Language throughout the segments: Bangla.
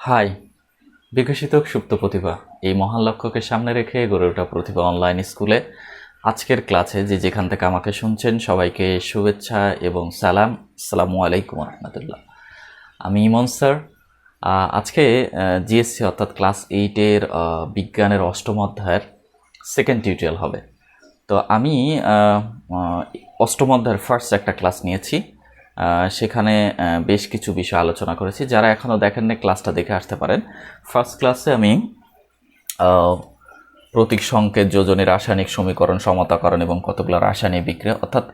হাই, বিকশিত সুপ্ত প্রতিভা এই মহান লক্ষ্যকে সামনে রেখে গড়ে ওঠা প্রতিভা অনলাইন স্কুলে আজকের ক্লাসে যে যেখান থেকে আমাকে শুনছেন সবাইকে শুভেচ্ছা এবং সালাম। আসসালামু আলাইকুম রহমতুল্লাহ। আমি ইমন স্যার। আজকে জিএসসি অর্থাৎ ক্লাস 8-এর বিজ্ঞানের অষ্টম অধ্যায়ের সেকেন্ড টিউটোরিয়াল হবে। তো আমি অষ্টম অধ্যায়ের ফার্স্ট একটা ক্লাস নিয়েছি। সেখানে বেশ কিছু বিষয় আলোচনা করেছি। যারা এখনও দেখেননি ক্লাসটা দেখে আসতে পারেন। ফার্স্ট ক্লাসে আমি প্রতীক সংকেত, যোজনী, রাসায়নিক সমীকরণ, সমতাকরণ এবং কতগুলো রাসায়নিক বিক্রিয়া অর্থাৎ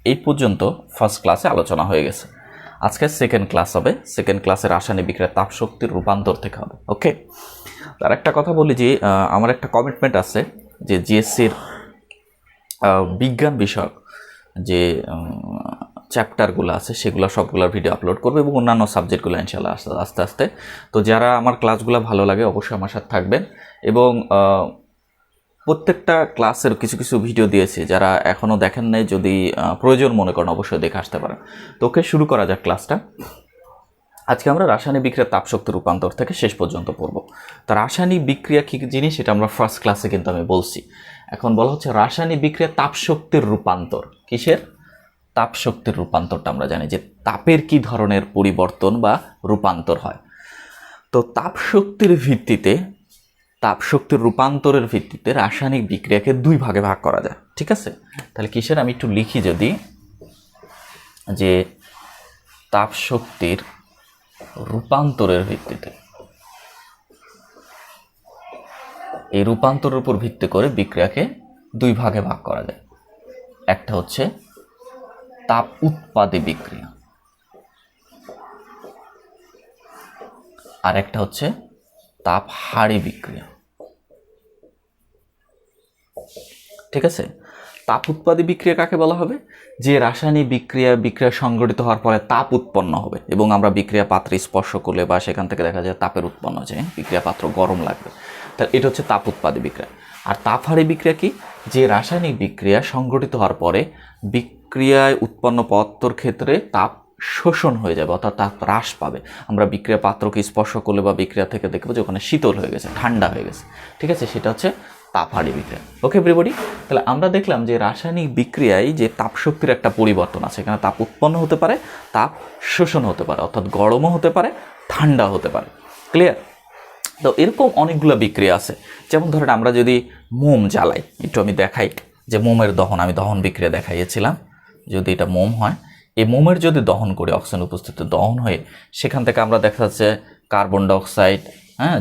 এই পর্যন্ত ফার্স্ট ক্লাসে আলোচনা হয়ে গেছে। আজকে সেকেন্ড ক্লাস হবে। সেকেন্ড ক্লাসে রাসায়নিক বিক্রিয়া তাপশক্তির রূপান্তর থেকে হবে। ওকে, আর একটা কথা বলি যে আমার একটা কমিটমেন্ট আছে যে জিএসসির বিজ্ঞান বিষয়ক যে চ্যাপ্টারগুলো আছে সেগুলো সবগুলোর ভিডিও আপলোড করবে এবং অন্যান্য সাবজেক্টগুলো ইনশাআল্লাহ আস্তে আস্তে। তো যারা আমার ক্লাসগুলো ভালো লাগে অবশ্যই আমার সাথে থাকবেন এবং প্রত্যেকটা ক্লাসের কিছু কিছু ভিডিও দিয়েছি, যারা এখনও দেখেন নাই যদি প্রয়োজন মনে করেন অবশ্যই দেখে আসতে পারেন। তো ওকে, শুরু করা যাক ক্লাসটা। আজকে আমরা রাসায়নিক বিক্রিয়া তাপশক্তি রূপান্তর থেকে শেষ পর্যন্ত পড়ব। তো রাসায়নিক বিক্রিয়া কী জিনিস সেটা আমরা ফার্স্ট ক্লাসে কিন্তু আমি বলছি। এখন বলা হচ্ছে রাসায়নিক বিক্রিয়া তাপশক্তির রূপান্তর। কিসের? তাপশক্তির রূপান্তরটা আমরা জানি যে তাপের কি ধরনের পরিবর্তন বা রূপান্তর হয়। তো তাপশক্তির রূপান্তরের ভিত্তিতে রাসায়নিক বিক্রিয়াকে দুই ভাগে ভাগ করা যায়। ঠিক আছে, তাহলে কিসের আমি একটু লিখি যদি, যে তাপশক্তির রূপান্তরের ভিত্তিতে, এই রূপান্তরের উপর ভিত্তি করে বিক্রিয়াকে দুই ভাগে ভাগ করা যায়। একটা হচ্ছে তাপ উৎপাদী বিক্রিয়া, আর একটা হচ্ছে তাপ হারি বিক্রিয়া। ঠিক আছে, তাপ উৎপাদী বিক্রিয়া কাকে বলা হবে? যে রাসায়নিক বিক্রিয়া সংঘটিত হওয়ার পরে তাপ উৎপন্ন হবে এবং আমরা বিক্রিয়া পাত্রে স্পর্শ করলে বা সেখান থেকে দেখা যায় তাপের উৎপন্ন হচ্ছে, বিক্রিয়া পাত্র গরম লাগবে। তাহলে এটা হচ্ছে তাপ উৎপাদী বিক্রিয়া। আর তাপ হারি বিক্রিয়া কি? যে রাসায়নিক বিক্রিয়া সংঘটিত হওয়ার পরে বিক্রিয়ায় উৎপন্ন পদার্থর ক্ষেত্রে তাপ শোষণ হয়ে যাবে, অর্থাৎ তাপ হ্রাস পাবে। আমরা বিক্রিয়া পাত্রকে স্পর্শ করলে বা বিক্রিয়া থেকে দেখবো যে ওখানে শীতল হয়ে গেছে, ঠান্ডা হয়ে গেছে। ঠিক আছে, সেটা হচ্ছে তাপ হারি বিক্রিয়া। ওকে এভরিবডি, তাহলে আমরা দেখলাম যে রাসায়নিক বিক্রিয়ায় যে তাপশক্তির একটা পরিবর্তন আছে। এখানে তাপ উৎপন্ন হতে পারে, তাপ শোষণ হতে পারে, অর্থাৎ গরমও হতে পারে, ঠান্ডা হতে পারে। ক্লিয়ার? তো এরকম অনেকগুলো বিক্রিয়া আছে। যেমন ধরেন আমরা যদি মোম জ্বালাই, একটু আমি দেখাই যে মোমের দহন, আমি দহন বিক্রিয়া দেখাইয়েছিলাম। যদি এটা মোম হয়, এই মোমের যদি দহন করি, অক্সিজেন উপস্থিত দহন হয়ে সেখান থেকে আমরা দেখা যাচ্ছে কার্বন ডাইঅক্সাইড,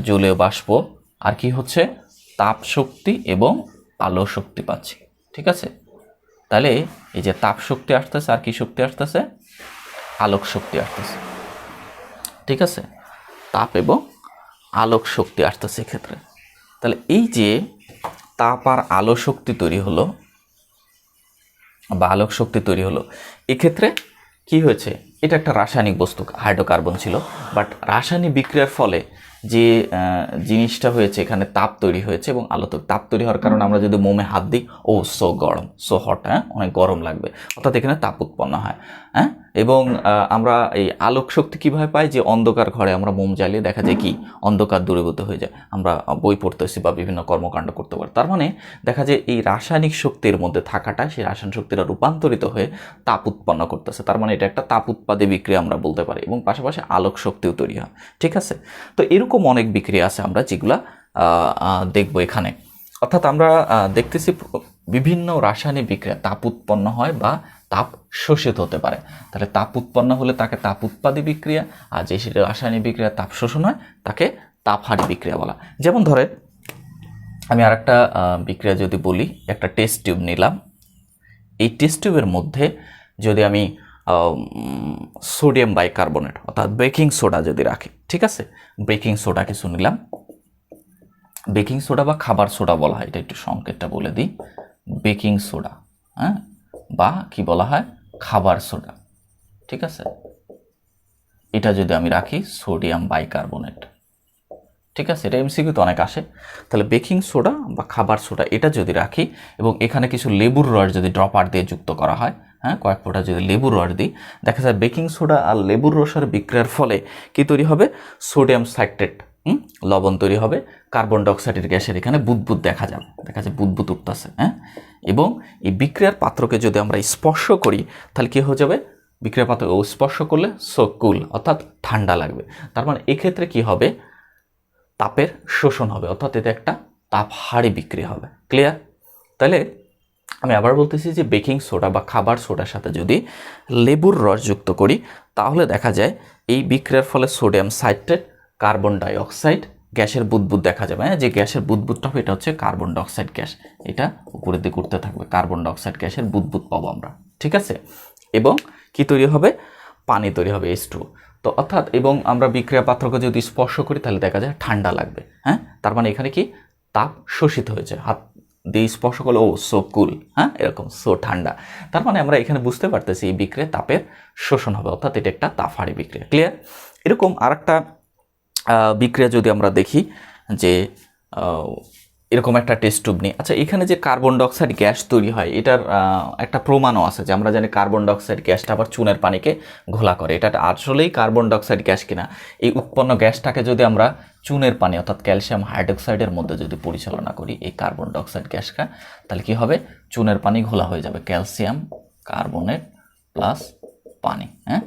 জলীয় বাষ্প, আর কি হচ্ছে তাপ শক্তি এবং আলো শক্তি পাচ্ছি। ঠিক আছে, তাহলে এই যে তাপ শক্তি আসতেছে আর কি শক্তি আসতেছে? আলোক শক্তি আসতেছে। ঠিক আছে, তাপ এবং আলোক শক্তি আসতেছে এক্ষেত্রে। তাহলে এই যে তাপ আর আলো শক্তি তৈরি হলো বা আলোক শক্তি তৈরি হলো, এক্ষেত্রে কি হয়েছে? এটা একটা রাসায়নিক বস্তু, হাইড্রোকার্বন ছিল, বাট রাসায়নিক বিক্রিয়ার ফলে যে জিনিসটা হয়েছে, এখানে তাপ তৈরি হয়েছে এবং আলো তাপ তৈরি হওয়ার কারণে আমরা যদি মোমে হাত দিই, ও সো গরম, সো হট, অনেক গরম লাগবে, অর্থাৎ এখানে তাপ উৎপন্ন হয়। এবং আমরা এই আলোক শক্তি কীভাবে পাই? যে অন্ধকার ঘরে আমরা মোম জ্বালিয়ে দেখা যায় কি অন্ধকার দূরীভূত হয়ে যায়, আমরা বই পড়তেছি বা বিভিন্ন কর্মকাণ্ড করতে পারি। তার মানে দেখা যায় এই রাসায়নিক শক্তির মধ্যে থাকাটা, সেই রাসায়নিক শক্তিটা রূপান্তরিত হয়ে তাপ উৎপন্ন করতেছে। তার মানে এটা একটা তাপ উৎপাদী বিক্রিয়া আমরা বলতে পারি, এবং পাশাপাশি আলোক শক্তিও তৈরি হয়। ঠিক আছে, তো এরকম অনেক বিক্রিয়া আছে আমরা যেগুলা দেখবো এখানে। অর্থাৎ আমরা দেখতেছি বিভিন্ন রাসায়নিক বিক্রিয়া তাপ উৎপন্ন হয় বা তাপ শোষিত হতে পারে। তাহলে তাপ উৎপন্ন হলে তাকে তাপ উৎপাদী বিক্রিয়া, আর যে সেটা রাসায়নিক বিক্রিয়া তাপ শোষণ হয় তাকে তাপ হারি বিক্রিয়া বলা। যেমন ধরেন আমি আরেকটা বিক্রিয়া যদি বলি, একটা টেস্ট টিউব নিলাম। এই টেস্ট টিউবের মধ্যে যদি আমি সোডিয়াম বাইকার্বনেট অর্থাৎ বেকিং সোডা যদি রাখি, ঠিক আছে, বেকিং সোডা কিছু নিলাম। বেকিং সোডা বা খাবার সোডা বলা হয়, এটা একটু সংকেতটা বলে দিই। বেকিং সোডা, বা কি বলা হয়, খাবার সোডা। ঠিক আছে, এটা যদি আমি রাখি সোডিয়াম বাইকার্বনেট, ঠিক আছে, এটা এমসিকিউতে অনেক আসে। তাহলে বেকিং সোডা বা খাবার সোডা এটা যদি রাখি এবং এখানে কিছু লেবুর রস যদি ড্রপার দিয়ে যুক্ত করা হয়, হ্যাঁ, কয়েক ফোঁটা যদি লেবুর রস দিই, দেখা যায় বেকিং সোডা আর লেবুর রসের বিক্রিয়ার ফলে কি তৈরি হবে? সোডিয়াম সাইট্রেট, লবণ তৈরি হবে। কার্বন ডাইঅক্সাইডের গ্যাসের এখানে বুদবুদ দেখা যাবে, দেখা যায় বুদবুদ উঠতেছে, হ্যাঁ। এবং এই বিক্রিয়ার পাত্রকে যদি আমরা স্পর্শ করি তাহলে কী হয়ে যাবে? বিক্রিয়ার পাত্র স্পর্শ করলে সো কুল, অর্থাৎ ঠান্ডা লাগবে। তার মানে এক্ষেত্রে কি হবে? তাপের শোষণ হবে, অর্থাৎ এটা একটা তাপ হারি বিক্রিয়া হবে। ক্লিয়ার? তাহলে আমি আবার বলতেছি যে বেকিং সোডা বা খাবার সোডার সাথে যদি লেবুর রস যুক্ত করি তাহলে দেখা যায় এই বিক্রিয়ার ফলে সোডিয়াম সাইট্রেট, কার্বন ডাইঅক্সাইড গ্যাসের বুদবুদ দেখা যাবে। হ্যাঁ, যে গ্যাসের বুদবুদটা হবে এটা হচ্ছে কার্বন ডাইঅক্সাইড গ্যাস, এটা উপরের দিকে উঠতে থাকবে, কার্বন ডাইঅক্সাইড গ্যাসের বুদবুদ পাবো আমরা। ঠিক আছে, এবং কি তৈরি হবে? পানি তৈরি হবে, H2। তো অর্থাৎ এবং আমরা বিক্রিয়া পাত্রকে যদি স্পর্শ করি তাহলে দেখা যায় ঠান্ডা লাগবে। হ্যাঁ, তার মানে এখানে কি তাপ শোষিত হয়েছে, হাত দিয়ে স্পর্শ করলে ও সো কুল, হ্যাঁ, এরকম সো ঠান্ডা। তার মানে আমরা এখানে বুঝতে পারতেছি এই বিক্রিয়া তাপের শোষণ হবে, অর্থাৎ এটা একটা তাপহারী বিক্রিয়া। ক্লিয়ার? এরকম আরেকটা বিক্রিয়া যদি আমরা দেখি যে এরকম একটা টেস্ট টিউব নিই। আচ্ছা, এখানে যে কার্বন ডাইঅক্সাইড গ্যাস তৈরি হয় এটার একটা প্রমাণও আছে যে আমরা জানি কার্বন ডাইঅক্সাইড গ্যাসটা আবার চুনের পানিকে ঘোলা করে। এটা আসলেই কার্বন ডাইঅক্সাইড গ্যাস কিনা, এই উৎপন্ন গ্যাসটাকে যদি আমরা চুনের পানি অর্থাৎ ক্যালসিয়াম হাইড্রোক্সাইডের মধ্যে যদি পরিচালনা করি এই কার্বন ডাইঅক্সাইড গ্যাসটা, তাহলে কি হবে? চুনের পানি ঘোলা হয়ে যাবে, ক্যালসিয়াম কার্বনেট প্লাস পানি। হ্যাঁ,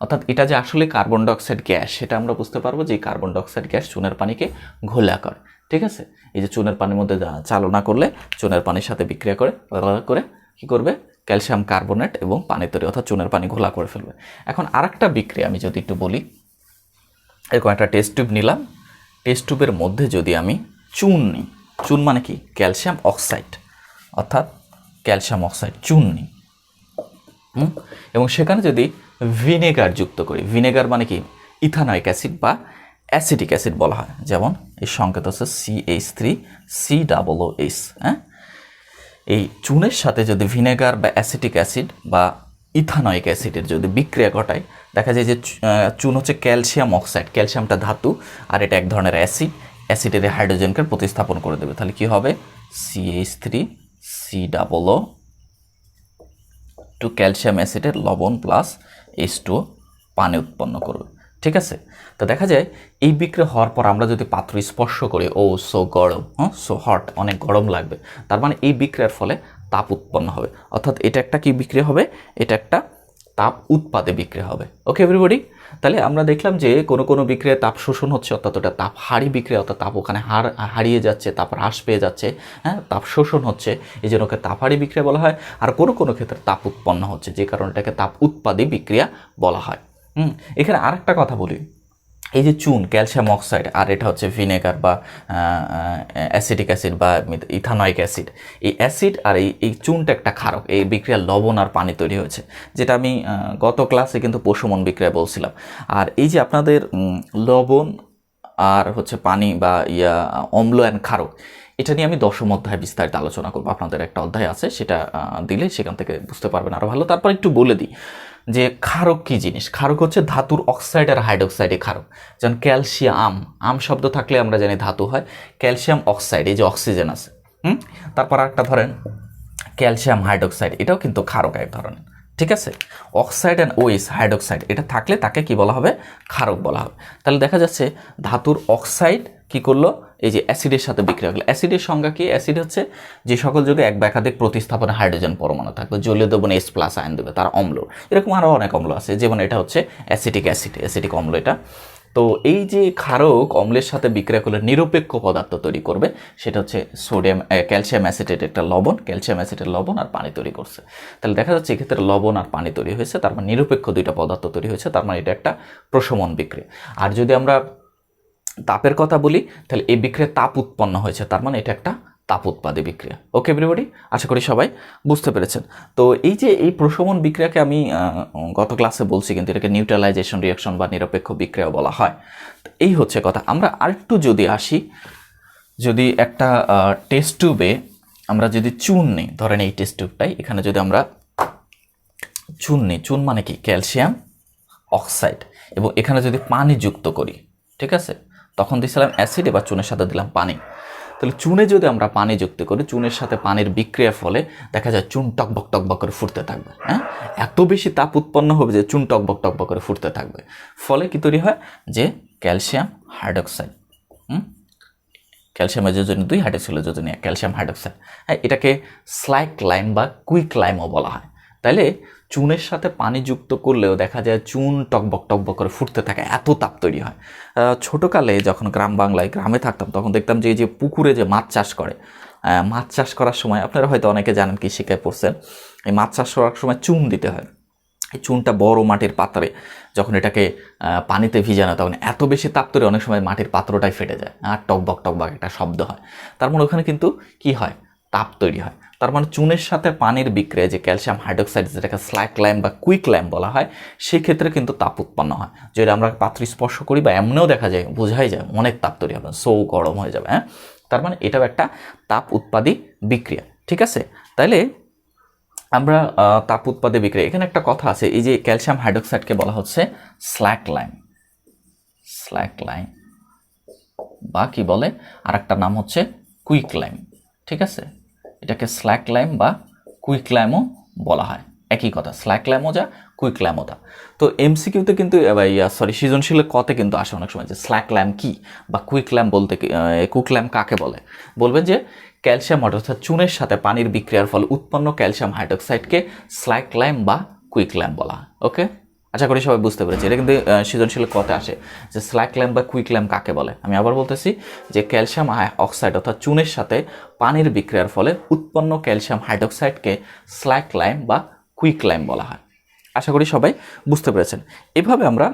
অর্থাৎ এটা যে আসলে কার্বন ডাইঅক্সাইড গ্যাস সেটা আমরা বুঝতে পারবো যে কার্বন ডাইঅক্সাইড গ্যাস চুনের পানিকে ঘোলা করে। ঠিক আছে, এই যে চুনের পানির মধ্যে চালনা করলে চুনের পানির সাথে বিক্রিয়া করে কি করবে? ক্যালসিয়াম কার্বনেট এবং পানি তৈরি, অর্থাৎ চুনের পানি ঘোলা করে ফেলবে। এখন আরেকটা বিক্রিয়া আমি যদি একটু বলি, এরকম একটা টেস্ট টিউব নিলাম, টেস্ট টিউবের মধ্যে যদি আমি চুন নিই, চুন মানে কি? ক্যালসিয়াম অক্সাইড, অর্থাৎ ক্যালসিয়াম অক্সাইড চুন নিই, এবং সেখানে যদি ভিনেগার যুক্ত করি, ভিনেগার মানে কি? ইথানয়িক অ্যাসিড বা অ্যাসিটিক অ্যাসিড বলা হয়, যেমন এই সংকেত হচ্ছে CH3COOH। হ্যাঁ, এই চুনের সাথে যদি ভিনেগার বা অ্যাসিটিক অ্যাসিড বা ইথানয়িক অ্যাসিডের যদি বিক্রিয়া ঘটায়, দেখা যায় যে চুন হচ্ছে ক্যালসিয়াম অক্সাইড, ক্যালসিয়ামটা ধাতু আর এটা এক ধরনের অ্যাসিড, অ্যাসিডের হাইড্রোজেনকে প্রতিস্থাপন করে দেবে। তাহলে কি হবে? CH3COO টু ক্যালসিয়াম অ্যাসিডের লবণ প্লাস H2O পানি উৎপন্ন করবে। ঠিক আছে, তো দেখা যায় এই বিক্রিয়া হওয়ার পর আমরা যদি পাত্র স্পর্শ করি, ও সো গরম, সো হট, অনেক গরম লাগবে। তার মানে এই বিক্রিয়ার ফলে তাপ উৎপন্ন হবে, অর্থাৎ এটা একটা কি বিক্রিয়া হবে? এটা একটা তাপ উৎপাদে বিক্রিয়া হবে। ওকে এভরিবডি, তাহলে আমরা দেখলাম যে কোনো বিক্রিয়ায় তাপ শোষণ হচ্ছে, অর্থাৎ ওটা তাপ হারি বিক্রিয়া, অর্থাৎ তাপ ওখানে হারিয়ে যাচ্ছে, তাপ হ্রাস পেয়ে যাচ্ছে, হ্যাঁ, তাপ শোষণ হচ্ছে, এই জন্য ওকে তাপ হারি বিক্রিয়া বলা হয়। আর কোনো ক্ষেত্রে তাপ উৎপন্ন হচ্ছে, যে কারণে এটাকে তাপ উৎপাদী বিক্রিয়া বলা হয়। এখানে আরেকটা কথা বলি, এই যে চুন ক্যালসিয়াম অক্সাইড আর এটা হচ্ছে ভিনেগার বা অ্যাসিটিক অ্যাসিড বা ইথানয়িক অ্যাসিড, এই অ্যাসিড আর এই চুনটা একটা ক্ষারক, এই বিক্রিয়া লবণ আর পানি তৈরি হয়েছে, যেটা আমি গত ক্লাসে কিন্তু প্রশমন বিক্রিয়া বলছিলাম। আর এই যে আপনাদের লবণ আর হচ্ছে পানি বা অম্ল অ্যান্ড ক্ষারক, এটা নিয়ে আমি 10ম অধ্যায়ে বিস্তারিত আলোচনা করবো। আপনাদের একটা অধ্যায় আছে, সেটা দিলে সেখান থেকে বুঝতে পারবেন আরও ভালো। তারপর একটু বলে দিই যে ক্ষারক কী জিনিস। ক্ষারক হচ্ছে ধাতুর অক্সাইড আর হাইড্রোক্সাইডে ক্ষারক। যেমন ক্যালসিয়াম, আম শব্দ থাকলে আমরা জানি ধাতু হয়, ক্যালসিয়াম অক্সাইড, এই যে অক্সিজেন আছে। তারপর একটা ধরেন ক্যালসিয়াম হাইড্রোক্সাইড, এটাও কিন্তু ক্ষারক এক ধরনের। ঠিক আছে, অক্সাইড অ্যান্ড ওএস হাইড্রোক্সাইড এটা থাকলে তাকে কি বলা হবে? ক্ষারক বলা হবে। তাহলে দেখা যাচ্ছে ধাতুর অক্সাইড কি করলো? এই যে অ্যাসিডের সাথে বিক্রিয়া হলো। অ্যাসিডের সংজ্ঞা কি? অ্যাসিড হচ্ছে যে সকল যৌগে এক বা একাধিক প্রতিস্থাপনে হাইড্রোজেন পরমাণু থাকবে, জলীয় দ্রবণে H+ আয়ন দেবে, তার অম্ল। এরকম আরও অনেক অম্ল আছে, যেমন এটা হচ্ছে অ্যাসিটিক অ্যাসিড, অ্যাসিটিক অম্ল এটা। তো এই যে ক্ষারক অম্লের সাথে বিক্রিয়া করলে নিরপেক্ষ পদার্থ তৈরি করবে, সেটা হচ্ছে ক্যালসিয়াম অ্যাসিটেট একটা লবণ, ক্যালসিয়াম অ্যাসিটের লবণ আর পানি তৈরি করছে। তাহলে দেখা যাচ্ছে এক্ষেত্রে লবণ আর পানি তৈরি হয়েছে, তার মানে নিরপেক্ষ দুইটা পদার্থ তৈরি হয়েছে, তার মানে এটা একটা প্রশমন বিক্রিয়া। আর যদি আমরা তাপের কথা বলি তাহলে এই বিক্রিয়া তাপ উৎপন্ন হয়েছে, তার মানে এটা একটা তাপ উৎপাদী বিক্রিয়া। ওকে এভরিবডি, আশা করি সবাই বুঝতে পেরেছেন। তো এই যে এই প্রশমন বিক্রিয়াকে আমি গত ক্লাসে বলছি, কিন্তু এটাকে নিউট্রালাইজেশন রিঅ্যাকশন বা নিরপেক্ষ বিক্রিয়া বলা হয়। এই হচ্ছে কথা। আমরা আরেকটু যদি আসি, যদি একটা টেস্ট টিউবে আমরা যদি চুন নিই, ধরেন এই টেস্ট টিউবটাই, এখানে যদি আমরা চুন নিই, চুন মানে কি? ক্যালসিয়াম অক্সাইড, এবং এখানে যদি পানি যুক্ত করি, ঠিক আছে, তখন দিয়েছিলাম অ্যাসিড, এবার চুনের সাথে দিলাম পানি। তাহলে চুনে যদি আমরা পানি যুক্ত করি, চুনের সাথে পানির বিক্রিয়ার ফলে দেখা যায় চুন টকবক টকবক করে ফুটতে থাকবে। হ্যাঁ, এত বেশি তাপ উৎপন্ন হবে যে চুন টকবক টকবক করে ফুটতে থাকবে। ফলে কি তৈরি হয়, যে ক্যালসিয়াম হাইড্রোক্সাইড, ক্যালসিয়ামের যোজনী 2, হাইড্রোক্সিলের যোজনী 1, ক্যালসিয়াম হাইড্রোক্সাইড। হ্যাঁ, এটাকে স্লাইক লাইম বা কুইক লাইমও বলা হয়। তাইলে চুনের সাথে পানি যুক্ত করলেও দেখা যায় চুন টকবক টকবক করে ফুটতে থাকে, এত তাপ তৈরি হয়। ছোটোকালে যখন গ্রাম বাংলায় গ্রামে থাকতাম তখন দেখতাম যে এই যে পুকুরে যে মাছ চাষ করে, মাছ চাষ করার সময় আপনারা হয়তো অনেকে জানেন, কি শিখায় পড়ছেন, এই মাছ চাষ করার সময় চুন দিতে হয়। এই চুনটা বড় মাটির পাত্রে যখন এটাকে পানিতে ভিজানো, তখন এত বেশি তাপ তৈরি অনেক সময় মাটির পাত্রটাই ফেটে যায় আর টকবক টকবক একটা শব্দ হয়। তার মানে ওখানে কিন্তু কি হয়, তাপ তৈরি হয়। তার মানে চুনের সাথে পানির বিক্রিয়া, যে ক্যালসিয়াম হাইড্রোক্সাইড যেটাকে স্ল্যাক লাইম বা কুইক লাইম বলা হয়, সেই ক্ষেত্রে কিন্তু তাপ উৎপন্ন হয়। যদি আমরা পাত্র স্পর্শ করি বা এমনিও দেখা যায়, বোঝাই যায় অনেক তাপ তৈরি হবে, সো গরম হয়ে যাবে। হ্যাঁ, তার মানে এটাও একটা তাপ উৎপাদী বিক্রিয়া। ঠিক আছে, তাইলে আমরা তাপ উৎপাদী বিক্রিয়া, এখানে একটা কথা আছে, এই যে ক্যালসিয়াম হাইড্রোক্সাইডকে বলা হচ্ছে স্ল্যাক লাইম, স্ল্যাক লাইম বা কি বলে আর একটা নাম হচ্ছে কুইক লাইম। ঠিক আছে, এটাকে স্ল্যাক লাইম বা কুইক লাইমও বলা হয়, একই কথা, স্ল্যাক লাইমও যা, কুইক লাইমও তা। তো এমসিকিউতে কিন্তু সৃজনশীলের কতে কিন্তু আসে অনেক সময় যে স্ল্যাক লাইম কি বা কুইক লাইম বলতে, কুইক লাইম কাকে বলে। বলবেন যে ক্যালসিয়াম অর্থাৎ চুনের সাথে পানির বিক্রিয়ার ফলে উৎপন্ন ক্যালসিয়াম হাইড্রোক্সাইডকে স্ল্যাক লাইম বা কুইক লাইম বলা হয়। ওকে, আশা করি সবাই বুঝতে পেরেছি। এটা কিন্তু সৃজনশীলের কথা আসে যে স্ল্যাক ল্যাম্প বা কুইক ল্যাম্প কাকে বলে। আমি আবার বলতেছি যে ক্যালসিয়াম অক্সাইড অর্থাৎ চুনের সাথে পানির বিক্রিয়ার ফলে উৎপন্ন ক্যালসিয়াম হাইড্রোক্সাইডকে স্ল্যাক লাইম বা কুইক লাইম বলা হয়। আশা করি সবাই বুঝতে পেরেছেন। এভাবে আমরা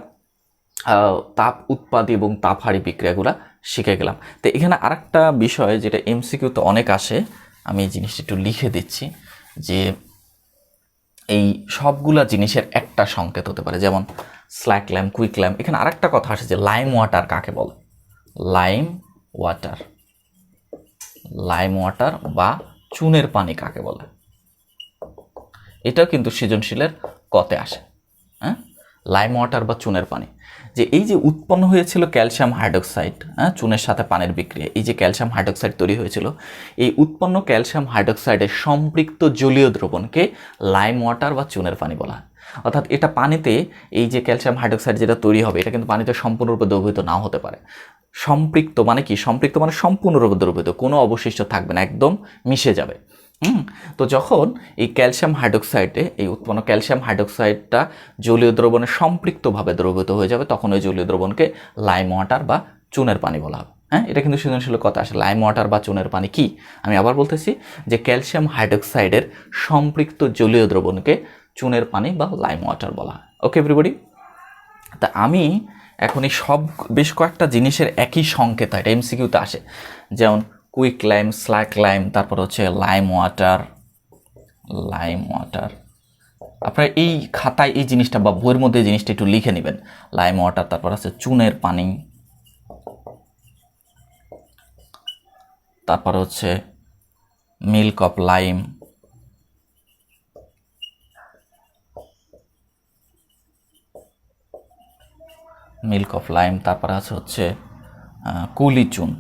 তাপ উৎপাদী এবং তাপহারী বিক্রিয়াগুলো শিখে গেলাম। তো এখানে আরেকটা বিষয় যেটা এমসিকিউতে অনেক আসে, আমি এই জিনিসটা একটু লিখে দিচ্ছি, যে এই সবগুলা জিনিসের একটা সংকেত হতে পারে, যেমন স্ল্যাক ল্যাম্প, কুইক ল্যাম্প। এখানে আরেকটা কথা আসে যে লাইম ওয়াটার কাকে বলে, লাইম ওয়াটার, লাইম ওয়াটার বা চুনের পানি কাকে বলে, এটাও কিন্তু সৃজনশীলের কতে আসে। হ্যাঁ, লাইম ওয়াটার বা চুনের পানি, যে এই যে উৎপন্ন হয়েছিল ক্যালসিয়াম হাইড্রোক্সাইড, হ্যাঁ, চুনের সাথে পানির বিক্রিয়া, এই যে ক্যালসিয়াম হাইড্রোক্সাইড তৈরি হয়েছিল, এই উৎপন্ন ক্যালসিয়াম হাইড্রোক্সাইডের সম্পৃক্ত জলীয় দ্রবণকে লাইম ওয়াটার বা চুনের পানি বলা হয়। অর্থাৎ এটা পানিতে, এই যে ক্যালসিয়াম হাইড্রোক্সাইড যেটা তৈরি হবে, এটা কিন্তু পানিতে সম্পূর্ণরূপে দ্রবীভূত নাও হতে পারে। সম্পৃক্ত মানে কি, সম্পৃক্ত মানে সম্পূর্ণরূপে দ্রবীভূত, কোনো অবশিষ্ট থাকবে না, একদম মিশে যাবে। তো যখন এই ক্যালসিয়াম হাইড্রোক্সাইডে, এই উৎপন্ন ক্যালসিয়াম হাইড্রোক্সাইডটা জলীয় দ্রবণে সম্পৃক্তভাবে দ্রবীভূত হয়ে যাবে, তখন ওই জলীয় দ্রবণকে লাইম ওয়াটার বা চুনের পানি বলা হবে। হ্যাঁ, এটা কিন্তু সৃজনশীল কথা আসে। লাইম ওয়াটার বা চুনের পানি কি, আমি আবার বলতেছি যে ক্যালসিয়াম হাইড্রোক্সাইডের সম্পৃক্ত জলীয় দ্রবণকে চুনের পানি বা লাইম ওয়াটার বলা হয়। ওকে এভরিবডি, তা আমি এখন এই সব বেশ কয়েকটা জিনিসের একই সংকেত হয়, এটা এমসিকিউতে আসে, যেমন কুইক লাইম, স্ল্যাক লাইম, তারপর হচ্ছে লাইম ওয়াটার, লাইম ওয়াটার। আপনারা এই খাতায় এই জিনিসটা বা বইয়ের মধ্যে এই জিনিসটা একটু লিখে নেবেন, লাইম ওয়াটার, তারপর আছে চুনের পানি, তারপর হচ্ছে milk of lime, milk of lime, তারপরে আছে হচ্ছে কুলি চুন।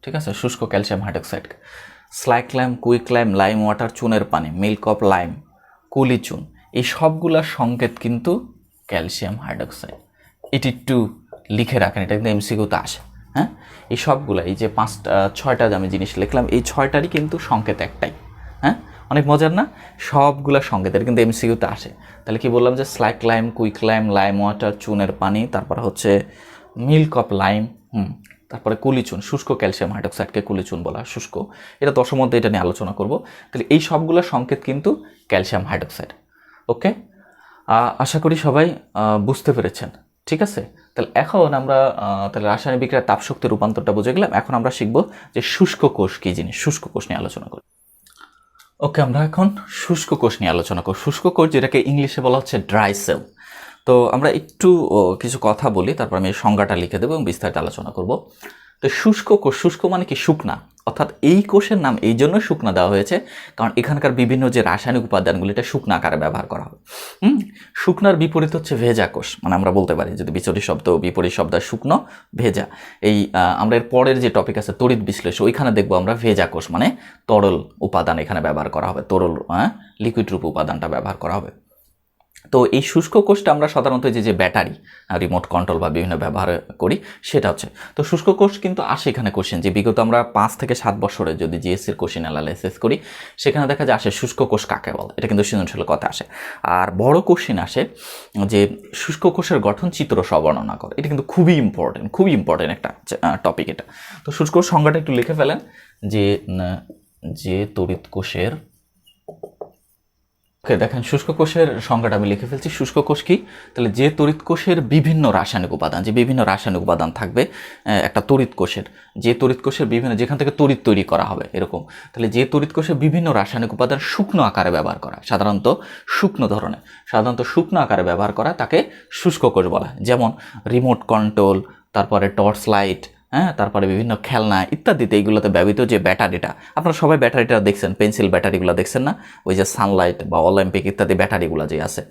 ঠিক আছে, শুষ্ক calcium hydroxide, slaked lime, quick lime, lime water, চুনের পানি, মিল্ক অফ লাইম, কুলি চুন, এই সবগুলোর সংকেত কিন্তু ক্যালসিয়াম হাইড্রোক্সাইড। এটি একটু লিখে রাখেন, এটা কিন্তু এমসিকিউতে আসে। হ্যাঁ, এই সবগুলো, এই যে 5-6টা আমি জিনিস লিখলাম, এই 6টারই কিন্তু সংকেত একটাই। হ্যাঁ, অনেক মজার না, সবগুলা সংকেত, এটা কিন্তু এমসিকিউতে আসে। তাহলে কি বললাম যে slaked lime, quick lime, lime water, চুনের পানি, তারপর হচ্ছে মিল্ক অফ লাইম, তারপরে কুলিচুন, শুষ্ক ক্যালসিয়াম হাইড্রোক্সাইডকে কুলিচুন বলা, শুষ্ক, এটা দশম মধ্যে এটা নিয়ে আলোচনা করব। তাহলে এই সবগুলো সংকেত কিন্তু ক্যালসিয়াম হাইড্রোক্সাইড। ওকে, আশা করি সবাই বুঝতে পেরেছেন। ঠিক আছে, তাহলে এখন আমরা তাহলে রাসায়নিক বিক্রিয়ার তাপশক্তি রূপান্তরটা বুঝে গেলাম। এখন আমরা শিখব যে শুষ্ক কোষ কী জিনিস, শুষ্ক কোষ নিয়ে আলোচনা করি। ওকে, আমরা এখন শুষ্ক কোষ নিয়ে আলোচনা করব। শুষ্ক কোষ যেটাকে ইংলিশে বলা হচ্ছে ড্রাই সেল। তো আমরা একটু কিছু কথা বলি, তারপর আমি সংজ্ঞাটা লিখে দেবো এবং বিস্তারিত আলোচনা করব। তো শুষ্ক কোষ, শুষ্ক মানে কি, শুকনা, অর্থাৎ এই কোষের নাম এই জন্য শুকনা দেওয়া হয়েছে কারণ এখানকার বিভিন্ন যে রাসায়নিক উপাদানগুলি এটা শুকনা আকারে ব্যবহার করা হবে। শুকনার বিপরীত হচ্ছে ভেজা কোষ, মানে আমরা বলতে পারি যদি বিপরীত শব্দ শুকনো ভেজা। এই আমরা এর পরের যে টপিক আছে তড়িৎ বিশ্লেষণ, ওইখানে দেখবো আমরা ভেজা কোষ মানে তরল উপাদান এখানে ব্যবহার করা হবে, তরল লিকুইড রূপ উপাদানটা ব্যবহার করা হবে। তো এই শুষ্ক কোষটা আমরা সাধারণত যে ব্যাটারি রিমোট কন্ট্রোল বা বিভিন্ন ব্যবহার করি সেটা হচ্ছে। তো শুষ্ক কোষ কিন্তু আসে এখানে কোশ্চেন যে বিগত আমরা 5 থেকে 7 বছরে যদি জিএসসির কোশ্চেন অ্যানালাইসিস করি সেখানে দেখা যায় আসে শুষ্ক কোষ কাকে বলে, এটা কিন্তু সৃজনশীল কথা আসে। আর বড় কোশ্চেন আসে যে শুষ্ক কোষের গঠন চিত্র বর্ণনা করে, এটা কিন্তু খুবই ইম্পর্টেন্ট একটা টপিক এটা। তো শুষ্ক কোষ সংজ্ঞাটা একটু লিখে ফেলেন যে তড়িৎ কোষের, দেখেন শুষ্ক কোষের সংজ্ঞাটা আমি লিখে ফেলছি। শুষ্ক কোষ কি? তাহলে যে তড়িৎ কোষের বিভিন্ন রাসায়নিক উপাদান থাকবে একটা তড়িৎ কোষের, যে তড়িৎ কোষের বিভিন্ন যেখান থেকে তড়িৎ তৈরি করা হবে এরকম, তাহলে যে তড়িৎ কোষের বিভিন্ন রাসায়নিক উপাদান শুকনো আকারে ব্যবহার করা, সাধারণত শুকনো আকারে ব্যবহার করা তাকে শুষ্ক কোষ বলা হয়। যেমন রিমোট কন্ট্রোল, তারপরে টর্চ লাইট, তারপরে বিভিন্ন খেলনা ইত্যাদিতে এইগুলোতে ব্যবহৃত যে ব্যাটারিটা, আপনারা সবাই ব্যাটারিটা দেখছেন, পেন্সিল ব্যাটারিগুলো দেখছেন না, ওই যে সানলাইট বা অলিম্পিক ইত্যাদি ব্যাটারিগুলো যে আছে,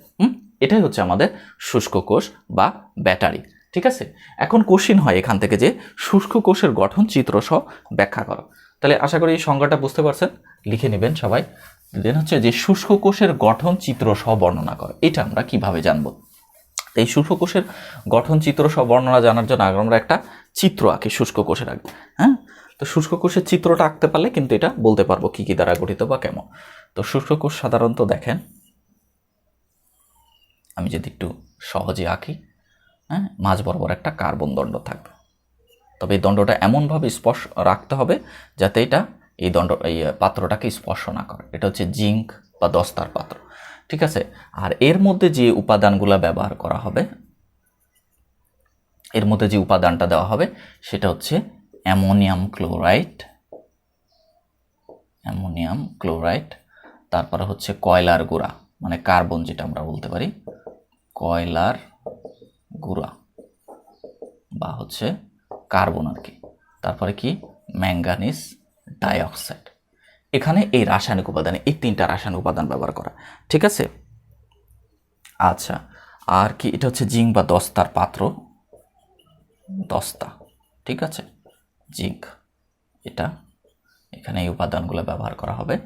এটাই হচ্ছে আমাদের শুষ্ক কোষ বা ব্যাটারি। ঠিক আছে, এখন কোশ্চিন হয় এখান থেকে যে শুষ্ক কোষের গঠন চিত্র সহ ব্যাখ্যা করো। তাহলে আশা করি এই সংজ্ঞাটা বুঝতে পারছেন, লিখে নেবেন সবাই। দেন হচ্ছে যে শুষ্ক কোষের গঠন চিত্র সহ বর্ণনা করো, এটা আমরা কিভাবে জানবো? এই শুষ্ক কোষের গঠন চিত্র সহ বর্ণনা জানার জন্য আগে আমরা একটা চিত্র আঁকি শুষ্ক কোষের আগে। তো শুষ্ক কোষের চিত্রটা আঁকতে পারলে কিন্তু এটা বলতে পারবো কি কি দ্বারা গঠিত বা কেমন। তো শুষ্ক কোষ সাধারণত দেখেন, আমি যদি একটু সহজে আঁকি, মাঝ বরাবর একটা কার্বন দণ্ড থাকবে, তবে এই দণ্ডটা এমনভাবে স্পর্শ রাখতে হবে যাতে এটা এই পাত্রটাকে স্পর্শ না করে। এটা হচ্ছে জিঙ্ক বা দস্তার পাত্র। ঠিক আছে, আর এর মধ্যে যে উপাদানগুলো ব্যবহার করা হবে, এর মধ্যে যে উপাদানটা দেওয়া হবে সেটা হচ্ছে অ্যামোনিয়াম ক্লোরাইড, তারপরে হচ্ছে কয়লার গুঁড়া, মানে কার্বন যেটা আমরা বলতে পারি কয়লার গুঁড়া বা হচ্ছে কার্বন আর কি, তারপরে কি ম্যাঙ্গানিজ ডাইঅক্সাইড। এখানে এই রাসায়নিক উপাদানে এই 3টা রাসায়নিক উপাদান ব্যবহার করা। ঠিক আছে, আচ্ছা, আর কি এটা হচ্ছে জিঙ্ক বা দস্তার পাত্র, দস্তা। ঠিক আছে, জিঙ্ক, এটা এখানে এই উপাদানগুলো ব্যবহার করা হবে।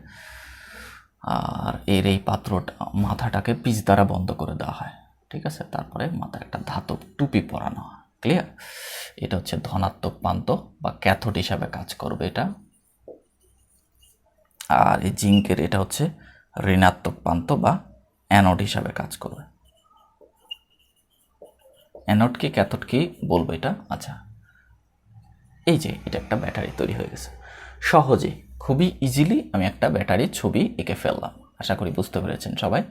আর এর এই পাত্রটা মাথাটাকে পিচ দ্বারা বন্ধ করে দেওয়া হয়। ঠিক আছে, তারপরে মাথায় একটা ধাতব টুপি পরানো হয়। ক্লিয়ার? এটা হচ্ছে ধনাত্মক প্রান্ত বা ক্যাথোড হিসাবে কাজ করবে এটা। আর এই জিঙ্কের এটা হচ্ছে ঋণাত্মক প্রান্ত বা অ্যানোড হিসাবে কাজ করবে। অ্যানোড কি ক্যাথোড কি বলবো এটা। আচ্ছা, এই যে এটা একটা ব্যাটারি তৈরি হয়ে গেছে। সহজে খুবই ইজিলি আমি একটা ব্যাটারির ছবি এঁকে ফেললাম। আশা করি বুঝতে পেরেছেন সবাই।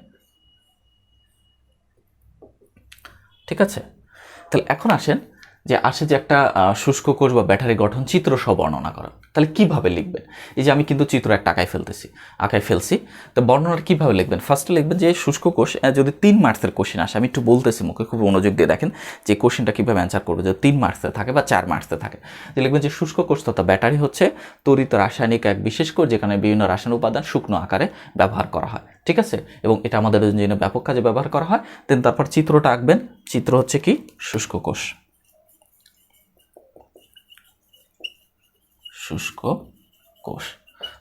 ঠিক আছে, তাহলে এখন আসে যে একটা শুষ্ক কোষ বা ব্যাটারি গঠন চিত্র সহ বর্ণনা করা। তাহলে কিভাবে লিখবেন? এই যে আমি কিন্তু চিত্র একটা আঁকায় ফেলছি, তো বর্ণনাটা কিভাবে লিখবেন? ফার্স্টে লিখবেন যে শুষ্ক কোষ, যদি 3 মার্কসের কোশ্চেন আসে, আমি একটু বলতেছি মুখে, খুব মনোযোগ দিয়ে দেখেন যে কোশ্চেনটা কীভাবে অ্যান্সার করবে। যদি 3 মার্কসে থাকে বা 4 মার্কসে থাকে, যে লিখবেন যে শুষ্ক কোষ তথা ব্যাটারি হচ্ছে তড়িৎ রাসায়নিক এক বিশেষ কোষ যেখানে বিভিন্ন রাসায়নিক উপাদান শুকনো আকারে ব্যবহার করা হয়। ঠিক আছে, এবং এটা আমাদের জন্য ব্যাপক কাজে ব্যবহার করা হয়। দেন তারপর চিত্রটা আঁকবেন। চিত্র হচ্ছে কি শুষ্ক কোষ,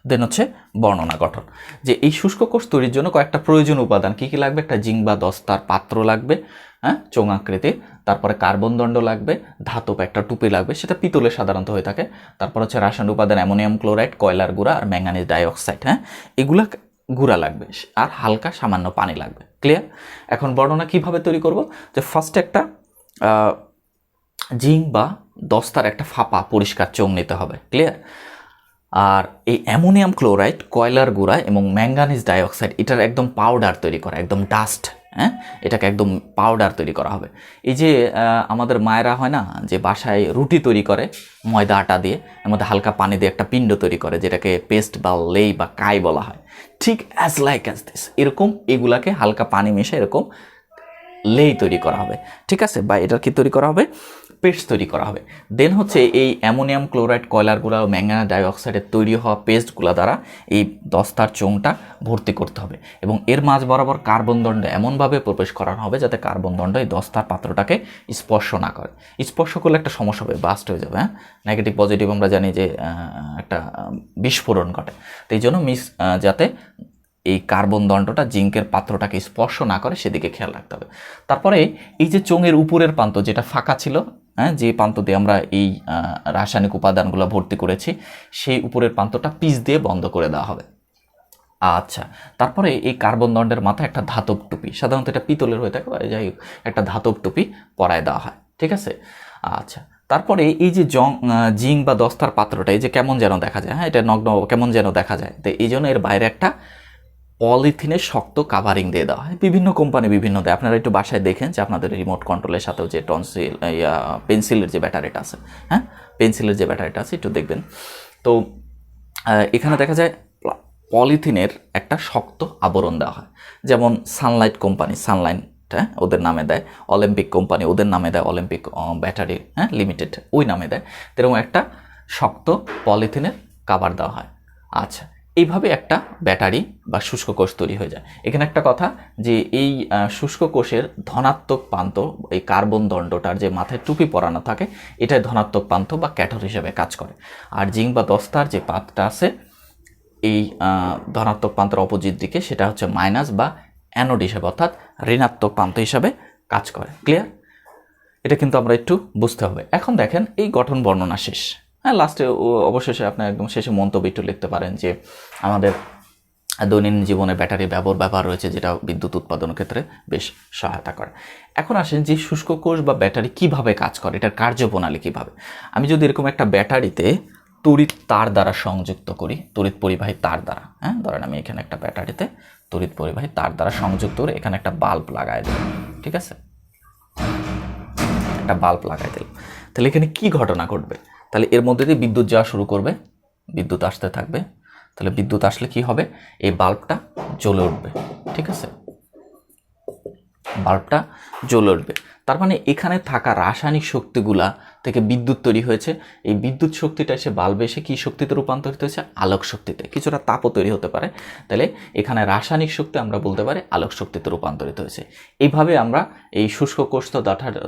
দেন হচ্ছে বর্ণনা গঠন, যে এই শুষ্ক কোষ তৈরির জন্য কয়েকটা প্রয়োজনীয় উপাদান কি কি লাগবে। একটা জিঙ্ক বা দস্তার পাত্র লাগবে, চোঙাকৃতির, তারপরে কার্বন দণ্ড লাগবে, ধাতব একটা টুপি লাগবে, সেটা পিতলের সাধারণত হয়ে থাকে। তারপর হচ্ছে রাসায়নিক উপাদান অ্যামোনিয়াম ক্লোরাইড, কয়লার গুঁড়া আর ম্যাঙ্গানিজ ডাইঅক্সাইড, এগুলা গুঁড়া লাগবে, আর হালকা সামান্য পানি লাগবে। ক্লিয়ার? এখন বর্ণনা কিভাবে তৈরি করব? যে ফার্স্টে একটা জিঙ্ক বা দস্তার একটা ফাঁপা পরিষ্কার চোঙ নিতে হবে। ক্লিয়ার? আর এই অ্যামোনিয়াম ক্লোরাইড, কয়লার গুঁড়া এবং ম্যাঙ্গানিজ ডাইঅক্সাইড এটার একদম পাউডার তৈরি করা, একদম ডাস্ট, এটাকে একদম পাউডার তৈরি করা হবে। এই যে আমাদের মায়েরা হয় না যে বাসায় রুটি তৈরি করে ময়দা আটা দিয়ে, এর মধ্যে হালকা পানি দিয়ে একটা পিণ্ড তৈরি করে যেটাকে পেস্ট বা লেই বা কাই বলা হয়, ঠিক অ্যাজ দিস, এরকম এগুলাকে হালকা পানি মিশে এরকম লেই তৈরি করা হবে। ঠিক আছে, বা এটার কি তৈরি করা হবে? পেস্ট তৈরি করা হবে। দেন হচ্ছে এই অ্যামোনিয়াম ক্লোরাইড কয়লারগুলো ম্যাঙ্গানাইজ ডাইঅক্সাইডের তৈরি হওয়া পেস্টগুলো দ্বারা এই দস্তার চোঙটা ভর্তি করতে হবে এবং এর মাঝ বরাবর কার্বন দণ্ড এমনভাবে প্রবেশ করানো হবে যাতে কার্বন দণ্ড এই দস্তার পাত্রটাকে স্পর্শ না করে। স্পর্শ করলে একটা সমস্যা হবে, বাস্ট হয়ে যাবে। নেগেটিভ পজিটিভ আমরা জানি যে একটা বিস্ফোরণ ঘটে। তো এই জন্য যাতে এই কার্বন দণ্ডটা জিঙ্কের পাত্রটাকে স্পর্শ না করে সেদিকে খেয়াল রাখতে হবে। তারপরে এই যে চোঙের উপরের প্রান্ত যেটা ফাঁকা ছিল, যে প্রান্ত দিয়ে আমরা এই রাসায়নিক উপাদানগুলো ভর্তি করেছি, সেই উপরের প্রান্তটা পিচ দিয়ে বন্ধ করে দেওয়া হবে। আচ্ছা, তারপরে এই কার্বন দণ্ডের মাথায় একটা ধাতব টুপি, সাধারণত এটা পিতলের হয়ে থাকে, যাই হোক একটা ধাতব টুপি পরায় দেওয়া হয়। ঠিক আছে। আচ্ছা, তারপরে এই যে জিঙ্ক বা দস্তার পাত্রটা এই যে কেমন যেন দেখা যায়, এটা নগ্ন কেমন যেন দেখা যায়, তো এই জন্য এর বাইরে একটা পলিথিনের শক্ত কাভারিং দিয়ে দেওয়া হয়। বিভিন্ন কোম্পানি বিভিন্ন দেয়, আপনারা একটু বাসায় দেখেন যে আপনাদের রিমোট কন্ট্রোলের সাথেও যে পেন্সিলের যে ব্যাটারিটা আছে, পেন্সিলের যে ব্যাটারিটা আছে একটু দেখবেন। তো এখানে দেখা যায় পলিথিনের একটা শক্ত আবরণ দেওয়া হয়। যেমন সানলাইট কোম্পানি সানলাইট ওদের নামে দেয়, অলিম্পিক কোম্পানি ওদের নামে দেয় অলিম্পিক ব্যাটারি লিমিটেড ওই নামে দেয়, এরকম একটা শক্ত পলিথিনের কাভার দেওয়া হয়। আচ্ছা, এইভাবে একটা ব্যাটারি বা শুষ্ক কোষ তৈরি হয়ে যায়। এখানে একটা কথা যে এই শুষ্ক কোষের ধনাত্মক প্রান্ত, এই কার্বন দণ্ডটার যে মাথায় টুপি পরানো থাকে, এটাই ধনাত্মক প্রান্ত বা ক্যাথোড হিসেবে কাজ করে। আর জিঙ্ক বা দস্তার যে পাতটা আছে এই ধনাত্মক প্রান্তের অপোজিট দিকে, সেটা হচ্ছে মাইনাস বা অ্যানোড হিসাবে, অর্থাৎ ঋণাত্মক প্রান্ত হিসাবে কাজ করে। ক্লিয়ার? এটা কিন্তু আমরা একটু বুঝতে হবে। এখন দেখেন এই গঠন বর্ণনা শেষ। লাস্টে অবশেষে আপনি একদম শেষে মন্তব্য একটু লিখতে পারেন যে আমাদের দৈনন্দিন জীবনে ব্যাটারির ব্যবহার রয়েছে, যেটা বিদ্যুৎ উৎপাদনের ক্ষেত্রে বেশ সহায়তা করে। এখন আসেন যে শুষ্ক কোষ বা ব্যাটারি কিভাবে কাজ করে, এটার কার্যপ্রণালী কীভাবে। আমি যদি এরকম একটা ব্যাটারিতে তড়িৎ তার দ্বারা সংযুক্ত করি, তড়িৎ পরিবাহী তার দ্বারা, ধরেন আমি এখানে একটা ব্যাটারিতে তড়িৎ পরিবাহী তার দ্বারা সংযুক্ত করে এখানে একটা বাল্ব লাগাই দিলাম। ঠিক আছে, একটা বাল্ব লাগাই দিলাম, তাহলে এখানে কি ঘটনা ঘটবে? তাহলে এর মধ্যে দিয়ে বিদ্যুৎ যাওয়া শুরু করবে, বিদ্যুৎ আসতে থাকবে। তাহলে বিদ্যুৎ আসলে কি হবে? এই বাল্বটা জ্বলে উঠবে। ঠিক আছে, বাল্বটা জ্বলে উঠবে। তার মানে এখানে থাকা রাসায়নিক শক্তিগুলা থেকে বিদ্যুৎ তৈরি হয়েছে। এই বিদ্যুৎ শক্তিটা এসে বাল্বে এসে কী শক্তিতে রূপান্তরিত হয়েছে? আলোক শক্তিতে। কিছুটা তাপও তৈরি হতে পারে। তাহলে এখানে রাসায়নিক শক্তি আমরা বলতে পারি আলোক শক্তিতে রূপান্তরিত হয়েছে। এইভাবে আমরা এই শুষ্ক কোষ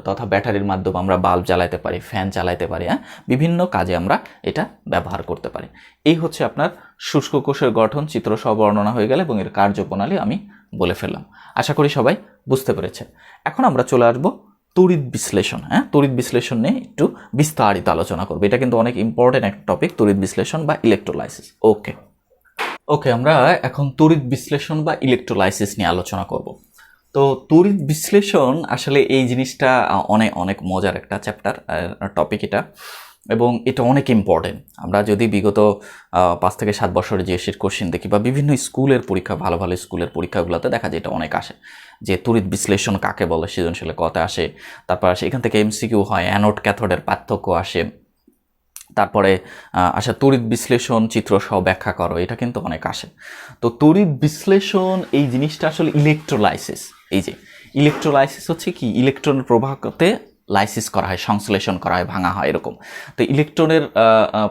তথা ব্যাটারির মাধ্যমে আমরা বাল্ব জ্বালাইতে পারি, ফ্যান চালাইতে পারি, বিভিন্ন কাজে আমরা এটা ব্যবহার করতে পারি। এই হচ্ছে আপনার শুষ্ক কোষের গঠন, চিত্রসহ বর্ণনা হয়ে গেল এবং এর কার্যপ্রণালী আমি বলে ফেললাম। আশা করি সবাই বুঝতে পেরেছে। এখন আমরা চলে আসবো তড়িৎ বিশ্লেষণ। তড়িৎ বিশ্লেষণ নিয়ে একটু বিস্তারিত আলোচনা করবো। এটা কিন্তু অনেক ইম্পর্টেন্ট একটা টপিক, তড়িৎ বিশ্লেষণ বা ইলেকট্রোলাইসিস। ওকে, আমরা এখন তড়িৎ বিশ্লেষণ বা ইলেকট্রোলাইসিস নিয়ে আলোচনা করব। তো তড়িৎ বিশ্লেষণ আসলে এই জিনিসটা অনেক অনেক মজার একটা চ্যাপ্টার টপিক এটা, এবং এটা অনেক ইম্পর্টেন্ট। আমরা যদি বিগত 5 থেকে 7 বছরের জিএসসির কোশ্চেন দেখি বা বিভিন্ন স্কুলের পরীক্ষা, ভালো ভালো স্কুলের পরীক্ষাগুলোতে দেখা যায় এটা অনেক আসে, যে তড়িৎ বিশ্লেষণ কাকে বলে, সৃজনশীলে কত আসে। তারপর আসে এখান থেকে এমসিকিউ হয়, অ্যানোড ক্যাথোডের পার্থক্য আসে। তারপরে আসে তড়িৎ বিশ্লেষণ চিত্রসহ ব্যাখ্যা করো, এটা কিন্তু অনেক আসে। তো তড়িৎ বিশ্লেষণ এই জিনিসটা আসলে ইলেকট্রোলাইসিস। এই যে ইলেকট্রোলাইসিস হচ্ছে কি, ইলেকট্রনের প্রবাহতে লাইসিস করা হয়, সংশ্লেষণ করা হয়, ভাঙা হয়, এরকম। তো ইলেকট্রনের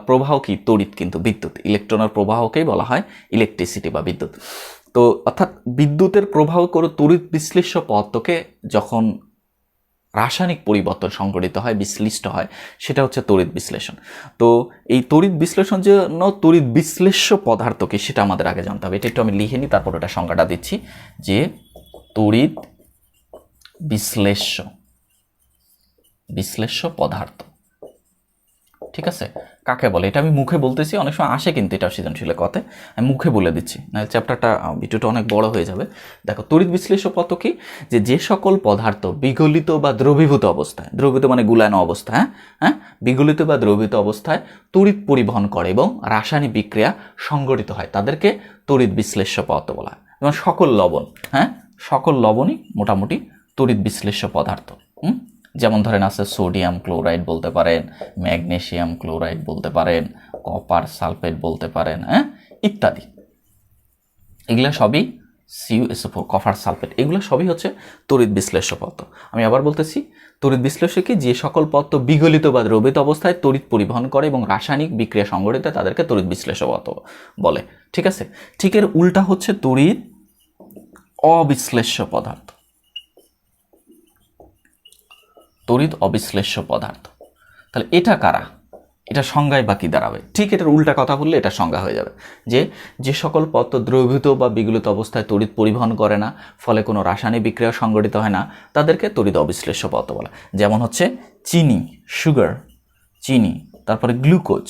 প্রবাহ কি? তড়িৎ, কিন্তু বিদ্যুৎ। ইলেকট্রনের প্রবাহকেই বলা হয় ইলেকট্রিসিটি বা বিদ্যুৎ। তো অর্থাৎ বিদ্যুতের প্রবাহ করে তড়িৎ বিশ্লেষ্য পদার্থকে যখন রাসায়নিক পরিবর্তন সংঘটিত হয়, বিশ্লিষ্ট হয়, সেটা হচ্ছে তড়িৎ বিশ্লেষণ। তো এই তড়িৎ বিশ্লেষণ জন্য তড়িৎ বিশ্লেষ্য পদার্থ কি সেটা আমাদের আগে জানতে হবে। এটা একটু আমি লিখে নিই, তারপর ওটা সংজ্ঞাটা দিচ্ছি, যে তড়িৎ বিশ্লেষ্য পদার্থ। ঠিক আছে, কাকে বলে এটা আমি মুখে বলতেছি, অনেক সময় আসে কিন্তু এটা সৃজনশীলের কথায়, আমি মুখে বলে দিচ্ছি, না চ্যাপ্টারটা ভিডিওটা অনেক বড় হয়ে যাবে। দেখো, তড়িৎ বিশ্লেষ্য পদার্থ কি, যে সকল পদার্থ বিগলিত বা দ্রবীভূত অবস্থায়, দ্রবীভূত মানে গুলানো অবস্থা, বিগলিত বা দ্রবীভূত অবস্থায় তড়িৎ পরিবহন করে এবং রাসায়নিক বিক্রিয়া সংঘটিত হয়, তাদেরকে তড়িৎ বিশ্লেষ্য পদার্থ বলা হয়। যেমন সকল লবণ, সকল লবণই মোটামুটি তড়িৎ বিশ্লেষ্য পদার্থ। যেমন ধরেন আছে সোডিয়াম ক্লোরাইড বলতে পারেন, ম্যাগনেসিয়াম ক্লোরাইড বলতে পারেন, কপার সালফেট বলতে পারেন, ইত্যাদি। এগুলো সবই CuSO4 কপার সালফেট, এগুলো সবই হচ্ছে তড়িৎ বিশ্লেষ্য পদার্থ। আমি আবার বলতেছি, তড়িৎ বিশ্লেষ্য কি, যে সকল পদার্থ বিগলিত বা দ্রবিত অবস্থায় তড়িৎ পরিবহন করে এবং রাসায়নিক বিক্রিয়া সংঘটিত তাদেরকে তড়িৎ বিশ্লেষ্য পদার্থ বলে। ঠিক আছে, ঠিক এর উল্টা হচ্ছে তড়িৎ অবিশ্লেষ্য পদার্থ। তড়িৎ অবিশ্লেষ্য পদার্থ, তাহলে এটা কারা, এটা সংজ্ঞায় বা কি দাঁড়াবে? ঠিক এটার উল্টা কথা বললে এটা সংজ্ঞা হয়ে যাবে, যে সকল পদার্থ দ্রবীভূত বা বিগলিত অবস্থায় তড়িৎ পরিবহন করে না, ফলে কোনো রাসায়নিক বিক্রিয়া সংঘটিত হয় না, তাদেরকে তড়িৎ অবিশ্লেষ্য পদার্থ বলে। যেমন হচ্ছে চিনি, সুগার, চিনি, তারপরে গ্লুকোজ,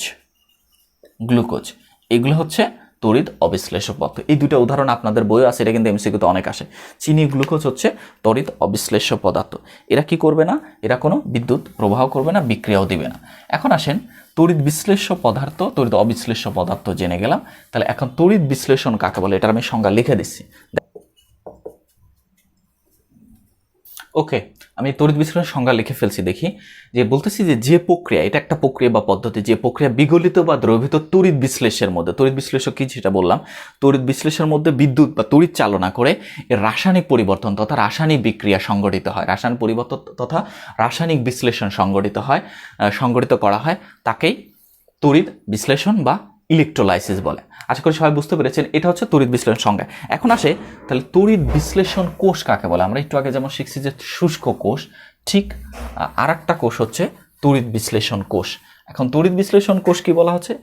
এগুলো হচ্ছে তড়িৎ অবিশ্লেষ্য পদার্থ। এই দুটো উদাহরণ আপনাদের বইও আছে, এটা কিন্তু এমসিকিউতে অনেক আসে। চিনি, গ্লুকোজ হচ্ছে তড়িৎ অবিশ্লেষ্য পদার্থ। এরা কি করবে না, এরা কোনো বিদ্যুৎ প্রবাহ করবে না, বিক্রিয়াও দিবে না। এখন আসেন তড়িৎ বিশ্লেষ্য পদার্থ, তড়িৎ অবিশ্লেষ্য পদার্থ জেনে গেলাম। তাহলে এখন তড়িৎ বিশ্লেষণ কাকে বলে, এটার আমি সংজ্ঞা লিখে দিচ্ছি। ওকে, আমি তড়িৎ বিশ্লেষণের সংজ্ঞা লিখে ফেলছি। দেখি যে বলতেছি যে প্রক্রিয়া, এটা একটা প্রক্রিয়া বা পদ্ধতি, যে প্রক্রিয়া বিগলিত বা দ্রবীভূত তড়িৎ বিশ্লেষের মধ্যে, তড়িৎ বিশ্লেষ্য কি সেটা বললাম, তড়িৎ বিশ্লেষণের মধ্যে বিদ্যুৎ বা তড়িৎ চালনা করে এর রাসায়নিক পরিবর্তন তথা রাসায়নিক বিক্রিয়া সংঘটিত হয়, রাসায়নিক পরিবর্তন তথা রাসায়নিক বিশ্লেষণ সংঘটিত করা হয়, তাকেই তড়িৎ বিশ্লেষণ বা ইলেকট্রোলাইসিস বলে। আশা করি সবাই বুঝতে পেরেছেন, এটা হচ্ছে তড়িৎ বিশ্লেষণ সংজ্ঞা। এখন আসে তাহলে তড়িৎ বিশ্লেষণ কোষ কাকে বলে। আমরা একটু আগে যেমন শিখছি যে শুষ্ক কোষ, ঠিক আর একটা কোষ হচ্ছে তড়িৎ বিশ্লেষণ কোষ। এখন তড়িৎ বিশ্লেষণ কোষ কি বলা হচ্ছে,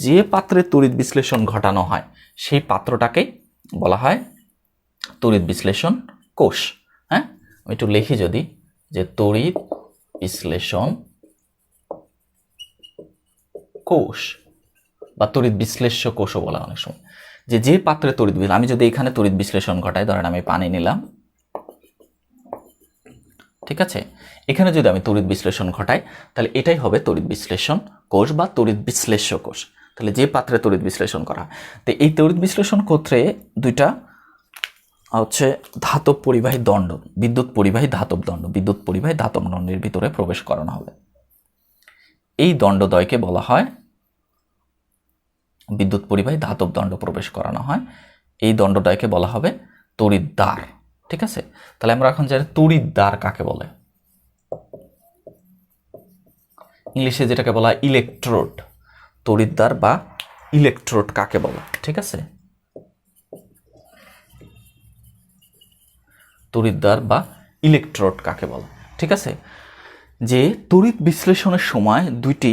যে পাত্রে তড়িৎ বিশ্লেষণ ঘটানো হয় সেই পাত্রটাকেই বলা হয় তড়িৎ বিশ্লেষণ কোষ। হ্যাঁ, আমি একটু লিখি যদি, যে তড়িৎ বিশ্লেষণ কোষ বা তড়িৎ বিশ্লেষ্য কোষও বলা অনেক সময়, যে পাত্রে তড়িৎ, আমি যদি এখানে তড়িৎ বিশ্লেষণ ঘটাই, ধরেন আমি পানি নিলাম, ঠিক আছে, এখানে যদি আমি তড়িৎ বিশ্লেষণ ঘটাই তাহলে এটাই হবে তড়িৎ বিশ্লেষণ কোষ বা তড়িৎ বিশ্লেষ্য কোষ। তাহলে যে পাত্রে তড়িৎ বিশ্লেষণ করা, তো এই তড়িৎ বিশ্লেষণ ক্ষেত্রে দুইটা হচ্ছে ধাতব পরিবাহী দণ্ড, বিদ্যুৎ পরিবাহী ধাতব দণ্ড, বিদ্যুৎ পরিবাহী ধাতব দণ্ডের ভিতরে প্রবেশ করানো হবে। এই দণ্ডদ্বয়কে বলা হয়, বিদ্যুৎ পরিবাহী ধাতব দণ্ড প্রবেশ করানো হয়, এই দণ্ডদ্বয়কে বলা হবে তড়িৎদ্বার। ঠিক আছে, তাহলে আমরা এখন জানি তড়িৎদ্বার কাকে বলে, ইংলিশে যেটাকে বলা হয় ইলেকট্রোড। তড়িৎদ্বার বা ইলেকট্রোড কাকে বলে, ঠিক আছে, তড়িৎদ্বার বা ইলেকট্রোড কাকে বলে। ঠিক আছে, যে তড়িৎ বিশ্লেষণের সময় দুইটি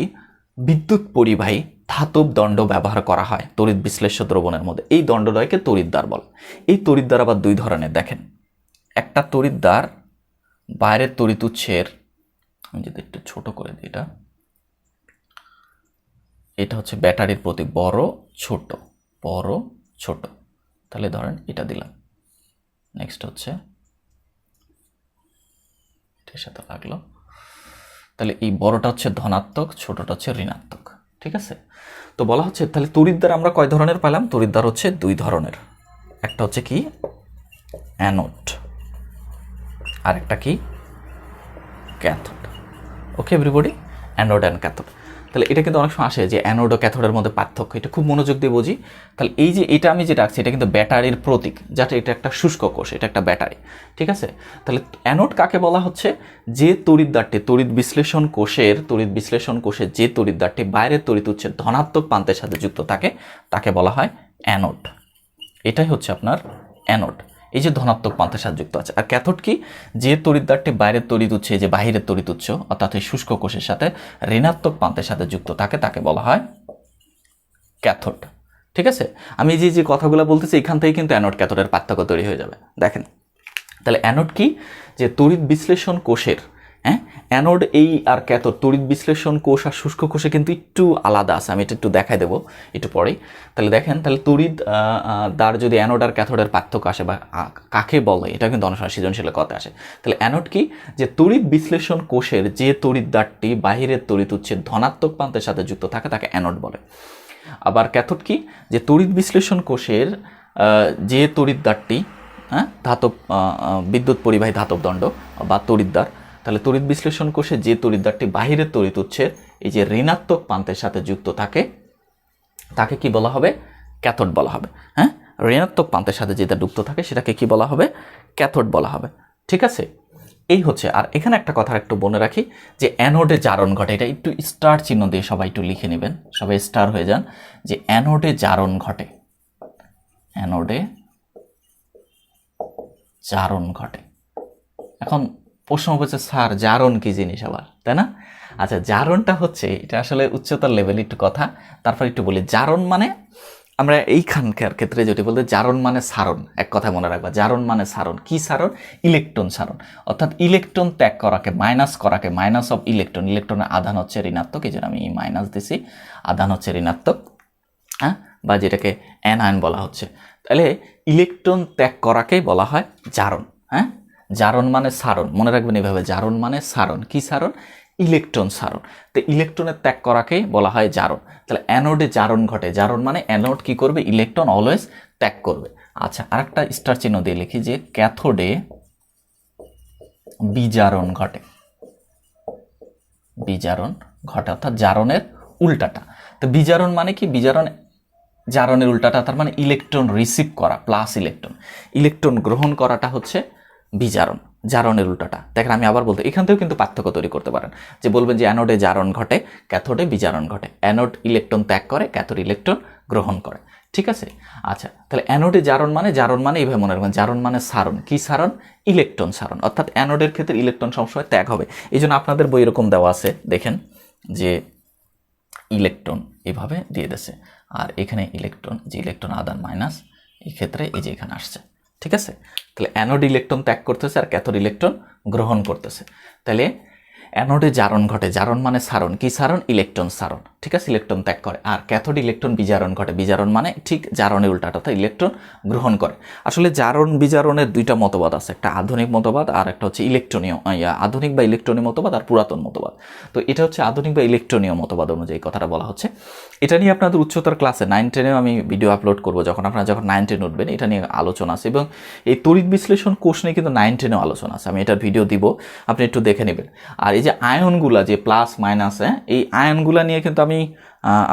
বিদ্যুৎ পরিবাহী ধাতব দণ্ড ব্যবহার করা হয় তড়িৎ বিশ্লেষ্য দ্রবণের মধ্যে, এই দণ্ডদ্বয়কে তড়িৎদ্বার বলে। এই তড়িৎদ্বার আবার দুই ধরনের, দেখেন, একটা তড়িৎদ্বার বাইরের তড়িৎ উৎসের, আমি যদি একটু ছোট করে দিই, এটা হচ্ছে ব্যাটারির প্রতীক, বড় ছোট, তাহলে ধরেন এটা দিলাম, নেক্সট হচ্ছে এটার সাথে লাগলো, তাহলে এই বড়টা হচ্ছে ধনাত্মক, ছোটটা হচ্ছে ঋণাত্মক। ঠিক আছে, তো বলা হচ্ছে তাহলে তড়িৎদ্বার আমরা কয় ধরনের পেলাম, তড়িৎদ্বার হচ্ছে দুই ধরনের, একটা হচ্ছে কি অ্যানোড, আর একটা কি cathode. Okay everybody, anode and cathode. তাহলে এটা কিন্তু অনেক সময় আসে যে অ্যানোড ও ক্যাথোডের মধ্যে পার্থক্য, এটা খুব মনোযোগ দিয়ে বুঝি। তাহলে এই যে এটা আমি যেটা আঁকছি, এটা কিন্তু ব্যাটারির প্রতীক, যাতে এটা একটা শুষ্ক কোষ, এটা একটা ব্যাটারি। ঠিক আছে, তাহলে অ্যানোড কাকে বলা হচ্ছে, যে তড়িৎদ্বারটি তড়িৎ বিশ্লেষণ কোষের যে তড়িৎদ্বারটি বাইরের তড়িৎ উৎসের ধনাত্মক প্রান্তের সাথে যুক্ত থাকে তাকে বলা হয় অ্যানোড। এটাই হচ্ছে আপনার অ্যানোড, এই যে ধনাত্মক প্রান্তের সাথে যুক্ত আছে। আর ক্যাথোড কি, যে তড়িৎদ্বারটি বাইরের তড়িৎ উৎস, যে বাহিরের তড়িৎ উৎস অর্থাৎ এই শুষ্ক কোষের সাথে ঋণাত্মক প্রান্তের সাথে যুক্ত থাকে তাকে বলা হয় ক্যাথোড। ঠিক আছে, আমি যে কথাগুলো বলতেছি এখান থেকে কিন্তু অ্যানোড ক্যাথোডের পার্থক্য তৈরি হয়ে যাবে। দেখেন, তাহলে অ্যানোড কি, যে তড়িৎ বিশ্লেষণ কোষের, অ্যানোড এই আর ক্যাথোড, তড়িৎ বিশ্লেষণ কোষ আর শুষ্ক কোষে কিন্তু একটু আলাদা আছে, আমি এটা একটু দেখাই দেবো একটু পরেই। তাহলে দেখেন, তাহলে তড়িৎ দ্বার যদি অ্যানোড আর ক্যাথোডের পার্থক্য আসে বা কাকে বলে, এটা কিন্তু অনেক সময় সৃজনশীলের কথা আসে। তাহলে অ্যানোড কি, যে তড়িৎ বিশ্লেষণ কোষের যে তড়িৎদ্বারটি বাহিরের তড়িৎ উৎসের ধনাত্মক প্রান্তের সাথে যুক্ত থাকে তাকে অ্যানোড বলে। আবার ক্যাথোড কি, যে তড়িৎ বিশ্লেষণ কোষের যে তড়িৎদ্বারটি ধাতব বিদ্যুৎ পরিবাহী ধাতব দণ্ড বা তড়িৎদ্বার, তাহলে তড়িৎ বিশ্লেষণ কোষে যে তড়িৎদ্বারটি বাহিরের তড়িৎ উৎসের এই যে ঋণাত্মক প্রান্তের সাথে যুক্ত থাকে তাকে কি বলা হবে, ক্যাথোড বলা হবে। ঋণাত্মক প্রান্তের সাথে যেটা যুক্ত থাকে সেটাকে কি বলা হবে? ক্যাথোড বলা হবে। ঠিক আছে, এই হচ্ছে। আর এখানে একটা কথা একটু মনে রাখি যে অ্যানোডে জারণ ঘটে, এটা একটু স্টার চিহ্ন দিয়ে সবাই একটু লিখে নেবেন, সবাই স্টার হয়ে যান, যে অ্যানোডে জারণ ঘটে, অ্যানোডে জারণ ঘটে। এখন প্রশ্ন হচ্ছে স্যার জারণ কি জিনিস আবার, তাই না? আচ্ছা, জারণটা হচ্ছে, এটা আসলে উচ্চতর লেভেল একটু কথা, তারপর একটু বলি। জারণ মানে আমরা এইখানকার ক্ষেত্রে যেটি বলতে, জারণ মানে সারণ। এক কথা মনে রাখবা, জারণ মানে সারণ। কি সারণ? ইলেকট্রন সারণ। অর্থাৎ ইলেকট্রন ত্যাগ করাকে, মাইনাস অফ ইলেকট্রন, ইলেকট্রনের আধান হচ্ছে ঋণাত্মক, এই জন্য আমি মাইনাস দিছি, আধান হচ্ছে ঋণাত্মক, হ্যাঁ, বা যেটাকে অ্যানায়ন বলা হচ্ছে। তাহলে ইলেকট্রন ত্যাগ করাকেই বলা হয় জারণ। হ্যাঁ, জারণ মানে সারণ, মনে রাখবেন এইভাবে, জারণ মানে সারণ। কি সারণ? ইলেকট্রন সারণ। তো ইলেকট্রনের ত্যাগ করাকেই বলা হয় জারণ। তাহলে অ্যানোডে জারণ ঘটে, জারণ মানে অ্যানোড কি করবে? ইলেকট্রন অলওয়েজ ত্যাগ করবে। আচ্ছা, আরেকটা স্টার চিহ্ন দিয়ে লিখি যে ক্যাথোডে বিজারণ ঘটে, বিজারণ ঘটে, অর্থাৎ জারণের উল্টাটা। তো বিজারণ মানে কি? বিজারণ জারণের উল্টাটা, তার মানে ইলেকট্রন রিসিভ করা প্লাস ইলেকট্রন গ্রহণ করাটা হচ্ছে বিজারণ, জারণের উল্টাটা। দেখেন আমি আবার বলতে, এখান থেকেও কিন্তু পার্থক্য তৈরি করতে পারেন, যে বলবেন যে অ্যানোডে জারণ ঘটে, ক্যাথোডে বিজারণ ঘটে। অ্যানোড ইলেকট্রন ত্যাগ করে, ক্যাথোড ইলেকট্রন গ্রহণ করে। ঠিক আছে, আচ্ছা, তাহলে অ্যানোডে জারণ মানে এইভাবে মনে রাখবেন, জারণ মানে সারণ। কি সারণ? ইলেকট্রন সারণ। অর্থাৎ অ্যানোডের ক্ষেত্রে ইলেকট্রন সবসময় ত্যাগ হবে। এই জন্য আপনাদের বই এরকম দেওয়া আছে, দেখেন যে ইলেকট্রন এভাবে দিয়ে দিয়েছে, আর এখানে ইলেকট্রন, যে ইলেকট্রন আদান মাইনাস, এই ক্ষেত্রে এই যে এখানে আসছে। ঠিক আছে, তাহলে অ্যানোড ইলেকট্রন ত্যাগ করতেছে আর ক্যাথোড ইলেকট্রন গ্রহণ করতেছে। তাহলে অ্যানোডে জারণ ঘটে, জারণ মানে সারণ। কি সারণ? ইলেকট্রন সারণ। ঠিক আছে, ইলেকট্রন ত্যাগ করে। আর ক্যাথোড ইলেকট্রন বিজারণ ঘটে, বিজারণ মানে ঠিক জারণের উল্টাটা, অর্থাৎ ইলেকট্রন গ্রহণ করে। আসলে জারণ বিজারণের দুইটা মতবাদ আছে, একটা আধুনিক মতবাদ আর একটা হচ্ছে ইলেকট্রনীয়, আধুনিক বা ইলেকট্রনীয় মতবাদ আর পুরাতন মতবাদ। তো এটা হচ্ছে আধুনিক বা ইলেকট্রনীয় মতবাদ অনুযায়ী কথাটা বলা হচ্ছে। এটা নিয়ে আপনাদের উচ্চতর ক্লাসে 9-10-এও আমি ভিডিও আপলোড করবো, যখন আপনারা যখন 9-10 উঠবেন, এটা নিয়ে আলোচনা আছে। এবং এই তড়িৎ বিশ্লেষণ কোর্স নিয়ে কিন্তু 9-10-এও আলোচনা আছে, আমি এটার ভিডিও দিব, আপনি একটু দেখে নেবেন। আর এই যে আয়নগুলা, যে প্লাস মাইনাস, এই আয়নগুলা নিয়ে কিন্তু আমি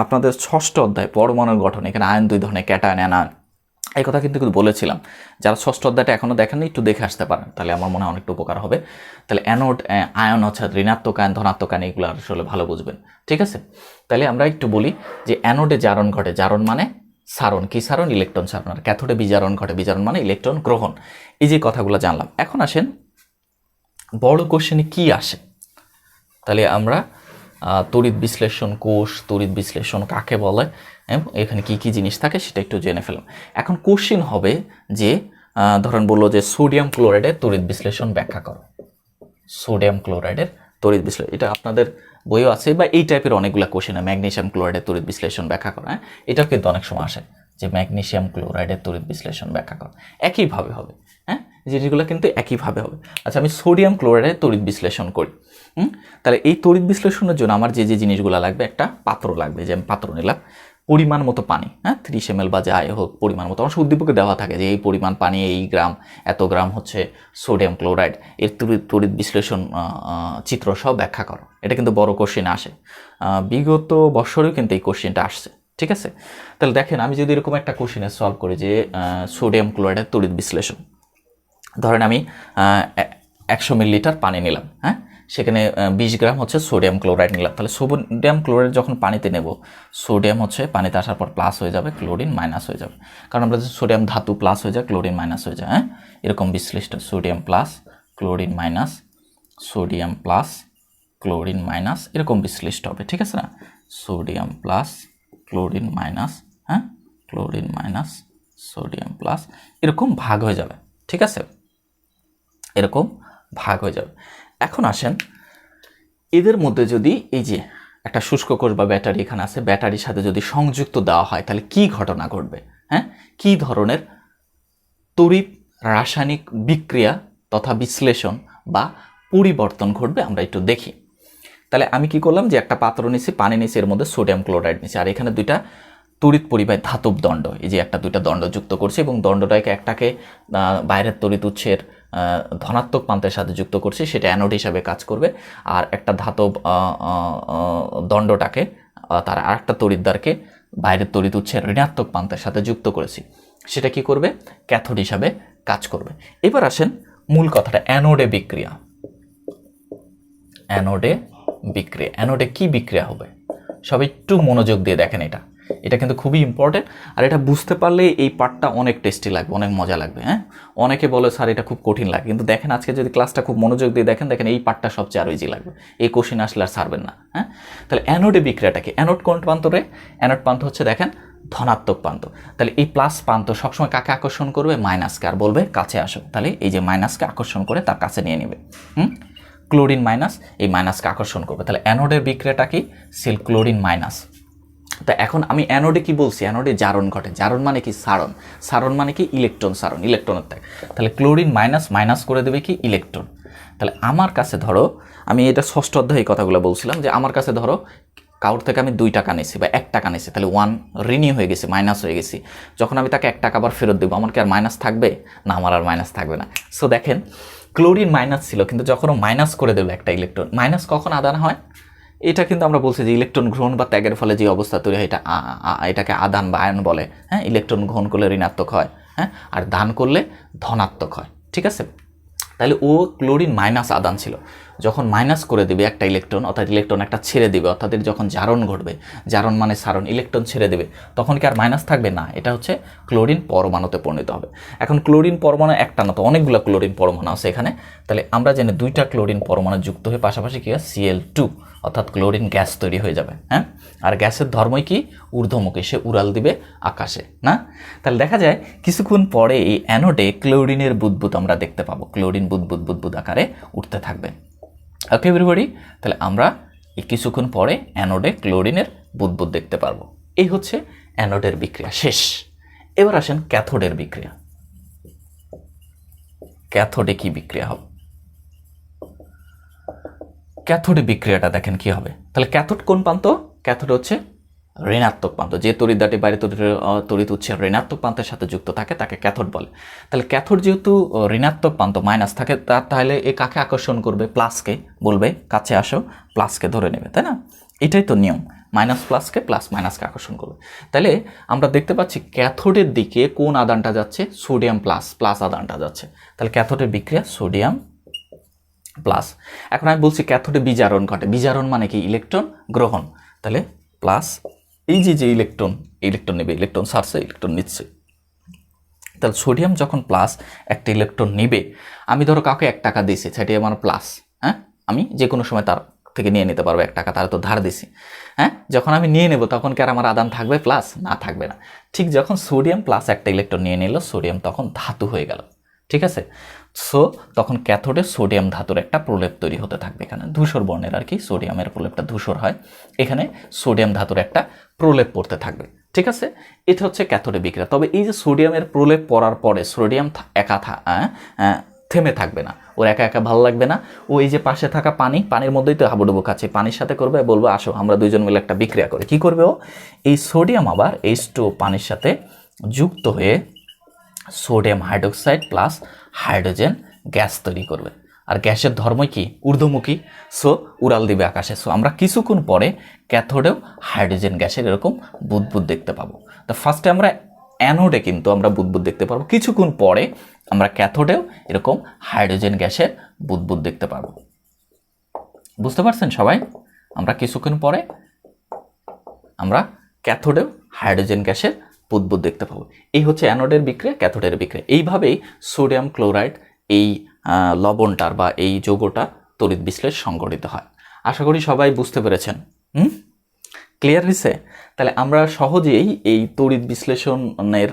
আপনাদের 6ষ্ঠ অধ্যায় পরমাণুর গঠন, এখানে আয়ন 2 ধরনের, ক্যাটায়ন, অ্যানায়ন, এই কথা কিন্তু বলেছিলাম। যারা 6ষ্ঠ অধ্যায়টা এখনও দেখেননি একটু দেখে আসতে পারেন, তাহলে আমার মনে হয় অনেকটা উপকার হবে। তাহলে অ্যানোড আয়ন হচ্ছে ঋণাত্মক আয়ন, ধনাত্মক আয়ন, এগুলো আসলে ভালো বুঝবেন। ঠিক আছে, তাহলে আমরা একটু বলি যে অ্যানোডে জারণ ঘটে, জারণ মানে সারণ। কি সারণ? ইলেকট্রন সারণ। আর ক্যাথোডে বিজারণ ঘটে, বিজারণ মানে ইলেকট্রন গ্রহণ। এই যে কথাগুলো জানলাম, এখন আসেন বড় কোশ্চেনে কি আসে। তাহলে আমরা তড়িৎ বিশ্লেষণ কোষ, তড়িৎ বিশ্লেষণ কাকে বলে, এখানে কি কি জিনিস থাকে সেটা একটু জেনে ফেলাম। এখন কোশ্চেন হবে যে ধরেন বললো যে সোডিয়াম ক্লোরাইডের তড়িৎ বিশ্লেষণ ব্যাখ্যা করো। সোডিয়াম ক্লোরাইডের তড়িৎ বিশ্লেষণ, এটা আপনাদের বইও আছে, বা এই টাইপের অনেকগুলো কোশ্চেন। ম্যাগনেসিয়াম ক্লোরাইডের তড়িৎ বিশ্লেষণ ব্যাখ্যা করো, হ্যাঁ, এটাও কিন্তু অনেক সময় আসে, যে ম্যাগনেসিয়াম ক্লোরাইডের তড়িৎ বিশ্লেষণ ব্যাখ্যা করো। একইভাবে হবে, হ্যাঁ, জিনিসগুলো কিন্তু একইভাবে হবে। আচ্ছা, আমি সোডিয়াম ক্লোরাইডের তড়িৎ বিশ্লেষণ করি। তাহলে এই তড়িৎ বিশ্লেষণের জন্য আমার যে যে জিনিসগুলো লাগবে, একটা পাত্র লাগবে, যে আমি পাত্র নিলাম, পরিমাণ মতো পানি, হ্যাঁ, 30 ml বা যাই হোক পরিমাণ মতো। আমার উদ্দীপকে দেওয়া থাকে যে এই পরিমাণ পানি, এই গ্রাম, এত গ্রাম হচ্ছে সোডিয়াম ক্লোরাইড, এর তড়িৎ বিশ্লেষণ চিত্র সব ব্যাখ্যা করো। এটা কিন্তু বড় কোশ্চেন আসে, বিগত বছরেও কিন্তু এই কোশ্চেনটা আসছে। ঠিক আছে, তাহলে দেখেন আমি যদি এরকম একটা কোশ্চেনে সলভ করি যে সোডিয়াম ক্লোরাইডের তড়িৎ বিশ্লেষণ, ধরেন আমি 100 মিলিলিটার পানি নিলাম, হ্যাঁ, সেখানে 20 গ্রাম হচ্ছে সোডিয়াম ক্লোরাইড নিলাম। তাহলে সোডিয়াম ক্লোরাইড যখন পানিতে নেব, সোডিয়াম হচ্ছে পানিতে আসার পর প্লাস হয়ে যাবে, ক্লোরিন মাইনাস হয়ে যাবে। কারণ আমরা সোডিয়াম ধাতু প্লাস হয়ে যায়, ক্লোরিন মাইনাস হয়ে যায়, হ্যাঁ, এরকম বিশ্লিষ্ট। Sodium plus chlorine minus, sodium plus chlorine minus, এরকম বিশ্লিষ্ট হবে। ঠিক আছে না? সোডিয়াম প্লাস ক্লোরিন মাইনাস, হ্যাঁ, ক্লোরিন মাইনাস সোডিয়াম প্লাস, এরকম ভাগ হয়ে যাবে। ঠিক আছে, এরকম ভাগ হয়ে যাবে। এখন আসেন এদের মধ্যে যদি এই যে একটা শুষ্ক কোষ বা ব্যাটারি এখানে আছে, ব্যাটারির সাথে যদি সংযুক্ত দেওয়া হয়, তাহলে কি ঘটনা ঘটবে, হ্যাঁ, কি ধরনের তড়িৎ রাসায়নিক বিক্রিয়া তথা বিশ্লেষণ বা পরিবর্তন ঘটবে আমরা একটু দেখি। তাহলে আমি কি করলাম, যে একটা পাত্র নিছি, পানি নিছি, এর মধ্যে সোডিয়াম ক্লোরাইড নিছি, আর এখানে দুইটা তড়িৎ পরিবাহী ধাতব দণ্ড, এই যে একটা দুইটা দণ্ড যুক্ত করছি, এবং দণ্ডটাকে একটাকে বাইরের তড়িৎ উৎসের ধনাত্মক প্রান্তের সাথে যুক্ত করছি, সেটা অ্যানোড হিসাবে কাজ করবে। আর একটা ধাতব দণ্ডটাকে তার আরেকটা তড়িৎদ্বারকে বাইরের তড়িৎ উৎসের ঋণাত্মক প্রান্তের সাথে যুক্ত করেছি, সেটা কি করবে? ক্যাথোড হিসাবে কাজ করবে। এবার আসেন মূল কথাটা, অ্যানোডে বিক্রিয়া। অ্যানোডে বিক্রিয়া, অ্যানোডে কি বিক্রিয়া হবে? সবাই একটু মনোযোগ দিয়ে দেখেন, এটা কিন্তু খুবই ইম্পর্টেন্ট। আর এটা বুঝতে পারলে এই পার্টটা অনেক টেস্টি লাগবে, অনেক মজা লাগবে। হ্যাঁ, অনেকে বলে স্যার এটা খুব কঠিন লাগে, কিন্তু দেখেন আজকে যদি ক্লাসটা খুব মনোযোগ দিয়ে দেখেন এই পার্টটা সবচেয়ে আরও ইজি লাগবে। এই কোশ্চেন আসলে আর ছাড়বেন না। হ্যাঁ, তাহলে অ্যানোডে বিক্রিয়াটা কি? অ্যানোড কোন প্রান্ত রে? অ্যানোড প্রান্ত হচ্ছে দেখেন ধনাত্মক প্রান্ত। তাহলে এই প্লাস প্রান্ত সবসময় কাকে আকর্ষণ করবে? মাইনাসকে, আর বলবে কাছে আসো। তাহলে এই যে মাইনাসকে আকর্ষণ করে তার কাছে নিয়ে নেবে। ক্লোরিন মাইনাস এই মাইনাসকে আকর্ষণ করবে। তাহলে অ্যানোডের বিক্রিয়াটা কি? Seal chlorine minus. তা এখন আমি অ্যানোডে কি বলছি? অ্যানোডে জারণ ঘটে। জারণ মানে কি? সারণ। সারণ মানে কি? ইলেকট্রন সারণ, ইলেকট্রনের ত্যাগ। তাহলে ক্লোরিন মাইনাস মাইনাস করে দেবে কি? ইলেকট্রন। তাহলে আমার কাছে ধরো, আমি এটা ষষ্ঠ অধ্যায়ে কথাগুলো বলছিলাম, যে আমার কাছে ধরো কারোর থেকে আমি 2 টাকা নিয়েছি বা 1 টাকা নিয়েছি, তাহলে 1 ঋণী হয়ে গেছি, মাইনাস হয়ে গেছি। যখন আমি তাকে 1 টাকা আবার ফেরত দেবো, আমার কি আর মাইনাস থাকবে? না, আমার আর মাইনাস থাকবে না। সো দেখেন ক্লোরিন মাইনাস ছিল, কিন্তু যখন ও মাইনাস করে দেবে একটা ইলেকট্রন, মাইনাস কখন আদান হয়? এটা কিন্তু আমরা বলছি যে ইলেকট্রন গ্রহণ বা ত্যাগের ফলে যে অবস্থা তৈরি হয়, এটাকে আদান বা আয়ন বলে। হ্যাঁ, ইলেকট্রন গ্রহণ করলে ঋণাত্মক হয়, হ্যাঁ, আর দান করলে ধনাত্মক হয়। ঠিক আছে, তাহলে ও ক্লোরিন মাইনাস আদান ছিল। যখন মাইনাস করে দেবে একটা ইলেকট্রন, অর্থাৎ ইলেকট্রন একটা ছেড়ে দেবে, অর্থাৎ যখন জারণ ঘটবে, জারণ মানে সারণ, ইলেকট্রন ছেড়ে দেবে, তখন কি আর মাইনাস থাকবে? না, এটা হচ্ছে ক্লোরিন পরমাণুতে পরিণত হবে। এখন ক্লোরিন পরমাণু একটা না তো, অনেকগুলো ক্লোরিন পরমাণু আছে এখানে। তাহলে আমরা জানি 2টা ক্লোরিন পরমাণু যুক্ত হয়ে পাশাপাশি কি হয়? Cl2, অর্থাৎ ক্লোরিন গ্যাস তৈরি হয়ে যাবে। হ্যাঁ, আর গ্যাসের ধর্মই কি? ঊর্ধ্বমুখী, সে উড়াল দিবে আকাশে না। তাহলে দেখা যায় কিছুক্ষণ পরে এই অ্যানোডে ক্লোরিনের বুদবুদ আমরা দেখতে পাবো। ক্লোরিন বুদবুদ বুদবুদ আকারে উঠতে থাকবে। ওকে এভরিবডি, তাহলে আমরা এই কিছুক্ষণ পরে অ্যানোডে ক্লোরিনের বুদবুদ দেখতে পারবো। এই হচ্ছে অ্যানোডের বিক্রিয়া শেষ। এবার আসেন ক্যাথোডের বিক্রিয়া। ক্যাথোডে কি বিক্রিয়া হবে? ক্যাথোডে বিক্রিয়াটা দেখেন কি হবে। তাহলে ক্যাথোড কোন প্রান্ত? ক্যাথোড হচ্ছে ঋণাত্মক প্রান্ত। যে তড়িৎদ্বারটি বাইরে তড়িৎ উৎসের ঋণাত্মক প্রান্তের সাথে যুক্ত থাকে তাকে ক্যাথোড বলে। তাহলে ক্যাথোড যেহেতু ঋণাত্মক প্রান্ত, মাইনাস থাকে, তাহলে এ কাকে আকর্ষণ করবে? প্লাসকে। বলবে কাছে আসো, প্লাসকে ধরে নেবে, তাই না? এটাই তো নিয়ম, মাইনাস প্লাসকে, প্লাস মাইনাসকে আকর্ষণ করবে। তাহলে আমরা দেখতে পাচ্ছি ক্যাথোডের দিকে কোন আদানটা যাচ্ছে? সোডিয়াম প্লাস, প্লাস আদানটা যাচ্ছে। তাহলে ক্যাথোডের বিক্রিয়া সোডিয়াম প্লাস। এখন আমি বলছি ক্যাথোডে বিজারণ ঘটে। বিজারণ মানে কি? ইলেকট্রন গ্রহণ। তাহলে প্লাস, এই যে ইলেকট্রন নেবে, ইলেকট্রন ছাড়ছে, ইলেকট্রন নিচ্ছে। তাহলে সোডিয়াম যখন প্লাস একটা ইলেকট্রন নিবে, আমি ধরো কাউকে 1 টাকা দিয়েছি, সেটি আমার প্লাস। হ্যাঁ, আমি যে কোনো সময় তার থেকে নিয়ে নিতে পারবো 1 টাকা, তার তো ধার দিছি। হ্যাঁ, যখন আমি নিয়ে নেব তখন কি আর আমার আদান থাকবে? প্লাস না, থাকবে না। ঠিক যখন সোডিয়াম প্লাস একটা ইলেকট্রন নিয়ে নিল, সোডিয়াম তখন ধাতু হয়ে গেল। ঠিক আছে, সো তখন ক্যাথোডে সোডিয়াম ধাতুর একটা প্রলেপ তৈরি হতে থাকবে। এখানে ধূসর বর্ণের আর কি, সোডিয়ামের প্রলেপটা ধূসর হয়, এখানে সোডিয়াম ধাতুর একটা প্রলেপ পড়তে থাকবে। ঠিক আছে, এটা হচ্ছে ক্যাথোডে বিক্রিয়া। তবে এই যে সোডিয়ামের প্রলেপ পড়ার পরে সোডিয়াম একা থেমে থাকবে না, ওর একা একা ভালো লাগবে না। ও এই যে পাশে থাকা পানির মধ্যেই তো হাবুডুবু খাচ্ছে, পানির সাথে করবে, বলবো আসো আমরা 2জন মিলে একটা বিক্রিয়া করি। কি করবে ও? এই সোডিয়াম আবার H2O পানির সাথে যুক্ত হয়ে sodium hydroxide plus hydrogen gas তৈরি করবে। আর গ্যাসের ধর্মই কি? ঊর্ধ্বমুখী, সো উড়াল দিবে আকাশে। সো আমরা কিছুক্ষণ পরে ক্যাথোডেও হাইড্রোজেন গ্যাসের এরকম বুদবুদ দেখতে পাবো। তো ফার্স্টে আমরা অ্যানোডে কিন্তু আমরা বুদবুদ দেখতে পারবো, কিছুক্ষণ পরে আমরা ক্যাথোডেও এরকম হাইড্রোজেন গ্যাসের বুদবুদ দেখতে পারবো। বুঝতে পারছেন সবাই? আমরা কিছুক্ষণ পরে আমরা ক্যাথোডেও হাইড্রোজেন গ্যাসের বুদবুদ দেখতে পাবো। এই হচ্ছে অ্যানোডের বিক্রিয়া, ক্যাথোডের বিক্রিয়া। এইভাবেই সোডিয়াম ক্লোরাইড, এই লবণটার বা এই যৌগটা তড়িৎ বিশ্লেষণ সংঘটিত হয়। আশা করি সবাই বুঝতে পেরেছেন। ক্লিয়ার হয়েছে? তাহলে আমরা সহজেই এই তড়িৎ বিশ্লেষণের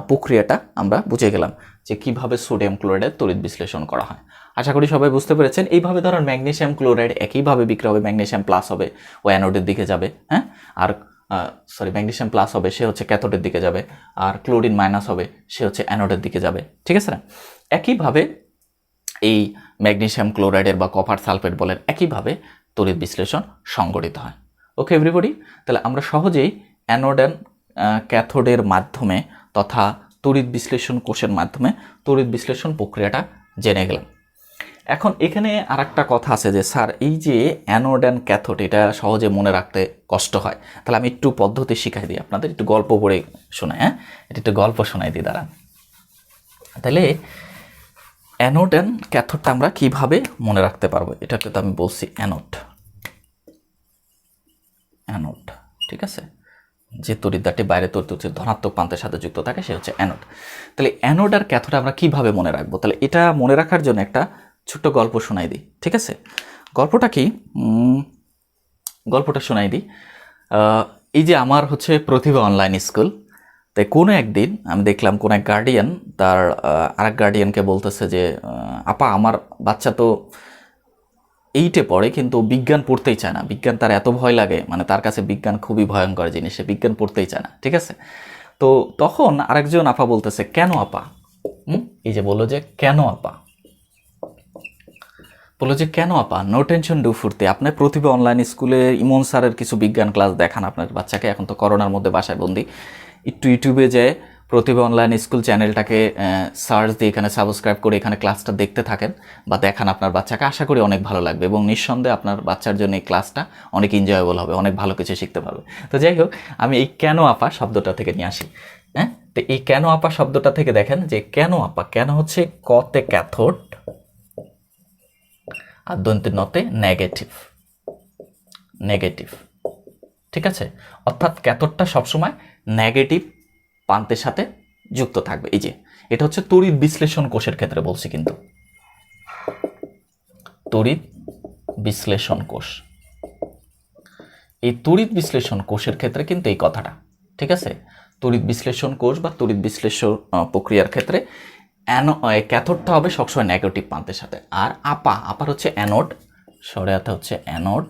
প্রক্রিয়াটা আমরা বুঝে গেলাম যে কিভাবে সোডিয়াম ক্লোরাইডের তড়িৎ বিশ্লেষণ করা হয়। আশা করি সবাই বুঝতে পেরেছেন। এইভাবে ধরেন ম্যাগনেসিয়াম ক্লোরাইড একইভাবে বিক্রিয়া হবে, ম্যাগনেসিয়াম প্লাস হবে, ও অ্যানোডের দিকে যাবে। হ্যাঁ, আর ম্যাগনেসিয়াম প্লাস হবে, সে হচ্ছে ক্যাথোডের দিকে যাবে, আর ক্লোরিন মাইনাস হবে, সে হচ্ছে অ্যানোডের দিকে যাবে। ঠিক আছে না? একইভাবে এই ম্যাগনেসিয়াম ক্লোরাইডের বা কপার সালফেট বলেন, একইভাবে তড়িৎ বিশ্লেষণ সংঘটিত হয়। ওকে এভরিবডি, তাহলে আমরা সহজেই অ্যানোড অ্যান্ড ক্যাথোডের মাধ্যমে তথা তড়িৎ বিশ্লেষণ কোষের মাধ্যমে তড়িৎ বিশ্লেষণ প্রক্রিয়াটা জেনে গেলাম। এখন এখানে আরেকটা কথা আছে যে স্যার এই যে অ্যানোড অ্যান্ড ক্যাথোড এটা সহজে মনে রাখতে কষ্ট হয়, তাহলে আমি একটু পদ্ধতি শিখাই দিই আপনাদের, একটু গল্প পড়ে শোনাই। হ্যাঁ, এটা একটু গল্প শোনাই দিই, দাঁড়ান। তাহলে অ্যানোড অ্যান্ড ক্যাথোডটা আমরা কিভাবে মনে রাখতে পারবো, এটাকে তো আমি বলছি অ্যানোড। অ্যানোড, ঠিক আছে, যে তড়িৎদ্বারটি বাইরে তড়িৎ হচ্ছে ধনাত্মক প্রান্তের সাথে যুক্ত থাকে সে হচ্ছে অ্যানোড। তাহলে অ্যানোড আর ক্যাথোড আমরা কিভাবে মনে রাখবো, তাহলে এটা মনে রাখার জন্য একটা ছোট্ট গল্প শোনাই দিই, ঠিক আছে। গল্পটা কি, গল্পটা শোনাই দিই। এই যে আমার হচ্ছে প্রতিভা অনলাইন স্কুল, তাই কোনো একদিন আমি দেখলাম কোনো এক গার্ডিয়ান তার আরেক গার্ডিয়ানকে বলতেছে যে আপা আমার বাচ্চা তো 8-এ পড়ে কিন্তু বিজ্ঞান পড়তেই চায় না, বিজ্ঞান তার এত ভয় লাগে, মানে তার কাছে বিজ্ঞান খুবই ভয়ঙ্কর জিনিস, সে বিজ্ঞান পড়তেই চায় না, ঠিক আছে। তো তখন আরেকজন আপা বলতেছে কেন আপা, এই যে বললো যে কেন আপা, বললো যে কেন আপা, নো টেনশন ডু ফুর্তি, আপনার প্রতিভা অনলাইন স্কুলে ইমন স্যারের কিছু বিজ্ঞান ক্লাস দেখান আপনার বাচ্চাকে, এখন তো করোনার মধ্যে বাসায় বন্দি, একটু ইউটিউবে যেয়ে প্রতিভা অনলাইন স্কুল চ্যানেলটাকে সার্চ দিয়ে এখানে সাবস্ক্রাইব করে এখানে ক্লাসটা দেখতে থাকেন বা দেখান আপনার বাচ্চাকে, আশা করি অনেক ভালো লাগবে এবং নিঃসন্দেহে আপনার বাচ্চার জন্য এই ক্লাসটা অনেক এনজয়েবল হবে, অনেক ভালো কিছু শিখতে পারবে। তো যাই হোক, আমি এই কেন আপা শব্দটা থেকে নিয়ে আসি। হ্যাঁ, তো এই কেন আপা শব্দটা থেকে দেখেন যে কেন আপা, কেন হচ্ছে কতে ক্যাথোড আর দন্তের নতে নেগেটিভ, নেগেটিভ, ঠিক আছে, অর্থাৎ ক্যাথোডটা সবসময় নেগেটিভ প্রান্তের সাথে যুক্ত থাকবে। এই যে এটা হচ্ছে তড়িৎ বিশ্লেষণ কোষের ক্ষেত্রে বলছি, কিন্তু তড়িৎ বিশ্লেষণ কোষ, এই তড়িৎ বিশ্লেষণ কোষের ক্ষেত্রে কিন্তু এই কথাটা, ঠিক আছে, তড়িৎ বিশ্লেষণ কোষ বা তড়িৎ বিশ্লেষণ প্রক্রিয়ার ক্ষেত্রে ক্যাথোডটা হবে সবসময় নেগেটিভ প্রান্তের সাথে, আর আপার হচ্ছে অ্যানোড, সরেয়াতে হচ্ছে অ্যানোড,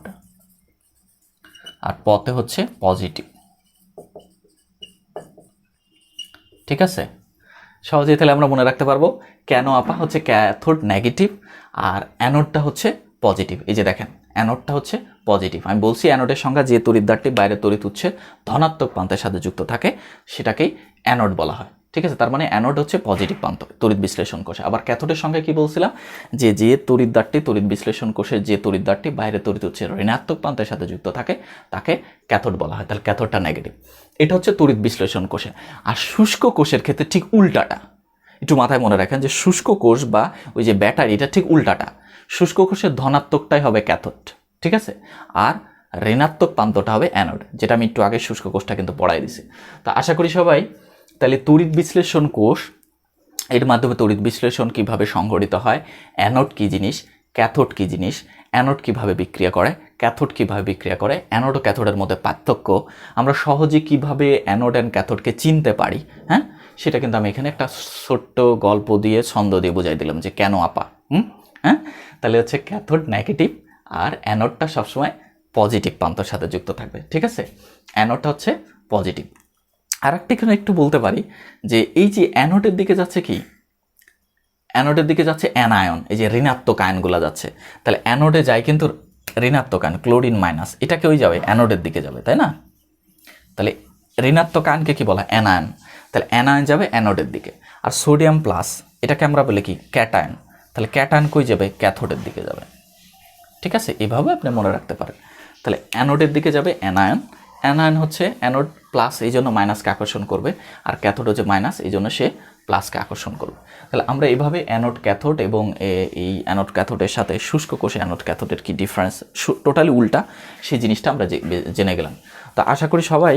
আর পথে হচ্ছে পজিটিভ, ঠিক আছে। সহজেই তাহলে আমরা মনে রাখতে পারবো কেন আপা হচ্ছে ক্যাথোড নেগেটিভ আর অ্যানোডটা হচ্ছে পজিটিভ। এই যে দেখেন অ্যানোডটা হচ্ছে পজিটিভ, আমি বলছি অ্যানোডের সংজ্ঞা যে তড়িৎদ্বারটি বাইরে তড়িৎ উৎসে ধনাত্মক প্রান্তের সাথে যুক্ত থাকে সেটাকেই অ্যানোড বলা হয়, ঠিক আছে। তার মানে অ্যানোড হচ্ছে পজিটিভ প্রান্ত তড়িৎ বিশ্লেষণ কোষে। আবার ক্যাথোডের সংজ্ঞা কি বলছিলাম, যে যে তড়িৎদ্বারটি তড়িৎ বিশ্লেষণ কোষের যে তড়িৎদ্বারটি বাইরে তড়িৎ উৎসের ঋণাত্মক প্রান্তের সাথে যুক্ত থাকে তাকে ক্যাথোড বলা হয়, তাহলে ক্যাথোডটা নেগেটিভ। এটা হচ্ছে তড়িৎ বিশ্লেষণ কোষে। আর শুষ্ক কোষের ক্ষেত্রে ঠিক উল্টাটা, একটু মাথায় মনে রাখেন যে শুষ্ক কোষ বা ওই যে ব্যাটারি এটা ঠিক উল্টাটা, শুষ্ক কোষের ধনাত্মকটাই হবে ক্যাথোড, ঠিক আছে, আর ঋণাত্মক প্রান্তটা হবে অ্যানোড, যেটা আমি একটু আগে শুষ্ক কোষটা কিন্তু পড়াই দিছি। তো আশা করি সবাই তাহলে তড়িৎ বিশ্লেষণ কোষ, এর মাধ্যমে তড়িৎ বিশ্লেষণ কিভাবে সংঘটিত হয়, অ্যানোড কী জিনিস, ক্যাথোড কী জিনিস, অ্যানোড কিভাবে বিক্রিয়া করে, ক্যাথোড কিভাবে বিক্রিয়া করে, অ্যানোড ও ক্যাথোডের মধ্যে পার্থক্য, আমরা সহজে কিভাবে অ্যানোড অ্যান্ড ক্যাথোডকে চিনতে পারি, হ্যাঁ, সেটা কিন্তু আমি এখানে একটা ছোট্ট গল্প দিয়ে ছন্দ দিয়ে বোঝাই দিলাম যে কেন আপা। হ্যাঁ, তাহলে হচ্ছে ক্যাথোড নেগেটিভ আর অ্যানোডটা সবসময় পজিটিভ প্রান্তর সাথে যুক্ত থাকবে, ঠিক আছে, অ্যানোডটা হচ্ছে পজিটিভ। আর একটু একটু বলতে পারি যে এই যে অ্যানোডের দিকে যাচ্ছে কি, অ্যানোডের দিকে যাচ্ছে অ্যানায়ন, এই যে ঋণাত্মক আয়নগুলো যাচ্ছে, তাহলে অ্যানোডে যায় কিন্তু ঋণাত্মক আয়ন, ক্লোরিন মাইনাস, এটাকে ওই যাবে অ্যানোডের দিকে যাবে, তাই না। তাহলে ঋণাত্মক আয়নকে কি বলা, অ্যানায়ন, তাহলে অ্যানায়ন যাবে অ্যানোডের দিকে। আর সোডিয়াম প্লাস এটাকে আমরা বলি কি, ক্যাটায়ন, তাহলে ক্যাটায়ন কই যাবে, ক্যাথোডের দিকে যাবে, ঠিক আছে। এভাবে আপনি মনে রাখতে পারেন। তাহলে অ্যানোডের দিকে যাবে অ্যানায়ন, অ্যানায়ন হচ্ছে অ্যানোড প্লাস এই জন্য মাইনাসকে আকর্ষণ করবে, আর ক্যাথোড হচ্ছে মাইনাস এই জন্য সে প্লাসকে আকর্ষণ করবে। তাহলে আমরা এইভাবে অ্যানোড ক্যাথোড এবং এই অ্যানোড ক্যাথোডের সাথে শুষ্ক কোষে অ্যানোড ক্যাথোডের কি ডিফারেন্স, টোটালি উল্টা, সেই জিনিসটা আমরা জেনে গেলাম। তো আশা করি সবাই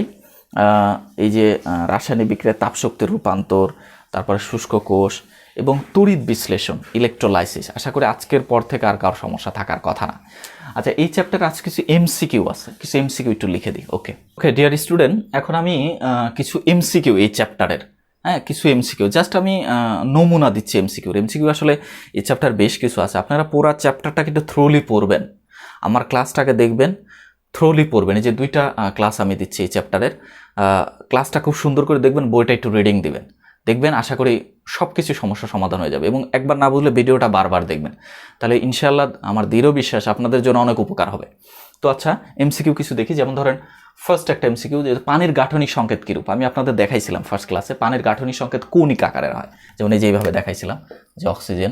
এই যে রাসায়নিক বিক্রিয়ার তাপশক্তির রূপান্তর, তারপরে শুষ্ক কোষ এবং তড়িৎ বিশ্লেষণ ইলেকট্রোলাইসিস, আশা করি আজকের পর থেকে আর কারো সমস্যা থাকার কথা না। আচ্ছা, এই চ্যাপ্টারে আজ কিছু এমসিকিউ আছে, কিছু এমসিকিউ একটু লিখে দিই। ওকে ডিয়ার স্টুডেন্ট, এখন আমি কিছু এমসিকিউ এই চ্যাপ্টারের, হ্যাঁ, কিছু এমসিকিউ জাস্ট আমি নমুনা দিচ্ছি এমসিকিউ আসলে এই চ্যাপ্টার বেশ কিছু আছে, আপনারা পুরো চ্যাপ্টারটাকে একটু থ্রোলি পড়বেন, আমার ক্লাসটাকে দেখবেন, থ্রোলি পড়বেন। এই যে 2টা ক্লাস আমি দিচ্ছি এই চ্যাপ্টারের, ক্লাসটা খুব সুন্দর করে দেখবেন, বইটা একটু রিডিং দিবেন, দেখবেন আশা করি সব কিছু সমস্যা সমাধান হয়ে যাবে। এবং একবার না বুঝলে ভিডিওটা বারবার দেখবেন, তাহলে ইনশাআল্লাহ আমার দৃঢ় বিশ্বাস আপনাদের জন্য অনেক উপকার হবে। তো আচ্ছা, এমসিকিউ কিছু দেখি, যেমন ধরেন ফার্স্ট একটা এমসিকিউ, যে পানির গাঠনিক সংকেত কীরূপ, আমি আপনাদের দেখাইছিলাম ফার্স্ট ক্লাসে পানির গাঠনিক সংকেত কৌণিক আকারের হয়, যেমন এই যে এইভাবে দেখাইছিলাম যে অক্সিজেন,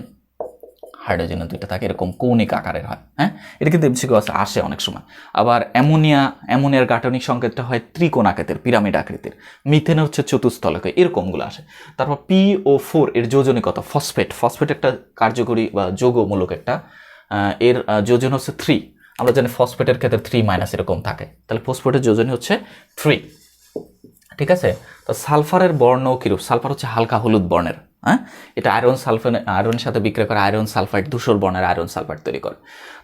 হাইড্রোজেনের দুইটা থাকে, এরকম কৌণিক আকারের হয়। হ্যাঁ, এটা কিন্তু এমসিকিউ আসে অনেক সময়। আবার অ্যামোনিয়ার গাঠনিক সংকেতটা হয় ত্রিকোণ আকৃতির, পিরামিড আকৃতির। মিথেন হচ্ছে চতুস্থলক, এরকমগুলো আসে। তারপর PO4 এর যোজনী কত? ফসফেট একটা কার্যকরী বা যৌগমূলক একটা, এর যোজন হচ্ছে 3। আমরা জানি ফসফেটের ক্ষেত্রে 3- এরকম থাকে, তাহলে ফসফেটের যোজনী হচ্ছে 3। ঠিক আছে। তো সালফারের বর্ণ কিরূপ? সালফার হচ্ছে হালকা হলুদ বর্ণের। হ্যাঁ, এটা আয়রনের সাথে বিক্রিয়া করে আয়রন সালফাইড, ধূসর বর্ণের আয়রন সালফাইড তৈরি করে।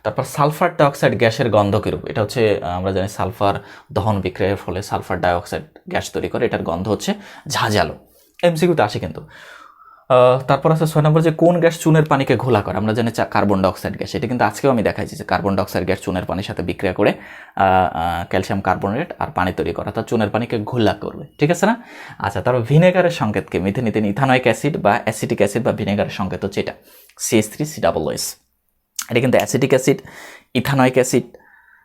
তারপর সালফার ডাইঅক্সাইড গ্যাসের গন্ধ কিরূপ? এটা হচ্ছে আমরা জানি সালফার দহন বিক্রিয়ার ফলে সালফার ডাইঅক্সাইড গ্যাস তৈরি করে, এটার গন্ধ হচ্ছে ঝাঁঝালো। এমসিকিউতে আসে কিন্তু। তারপর আছে 6 নম্বর, যে কোন গ্যাস চুনের পানিকে ঘোলা করে? আমরা জানি কার্বন ডাইঅক্সাইড গ্যাস। এটা কিন্তু আজকেও আমি দেখাইছি যে কার্বন ডাইঅক্সাইড গ্যাস চুনের পানির সাথে বিক্রিয়া করে ক্যালসিয়াম কার্বনেট আর পানি তৈরি করে, অর্থাৎ চুনের পানিকে ঘোলা করবে। ঠিক আছে না? আচ্ছা, তারপর ভিনেগারের সংকেতকে? মিথেন ইথানোয়িক অ্যাসিড বা অ্যাসিটিক অ্যাসিড বা ভিনেগারের সংকেত হচ্ছে এটা CH3COOS। এটা কিন্তু অ্যাসিটিক অ্যাসিড, ইথানোয়িক অ্যাসিড,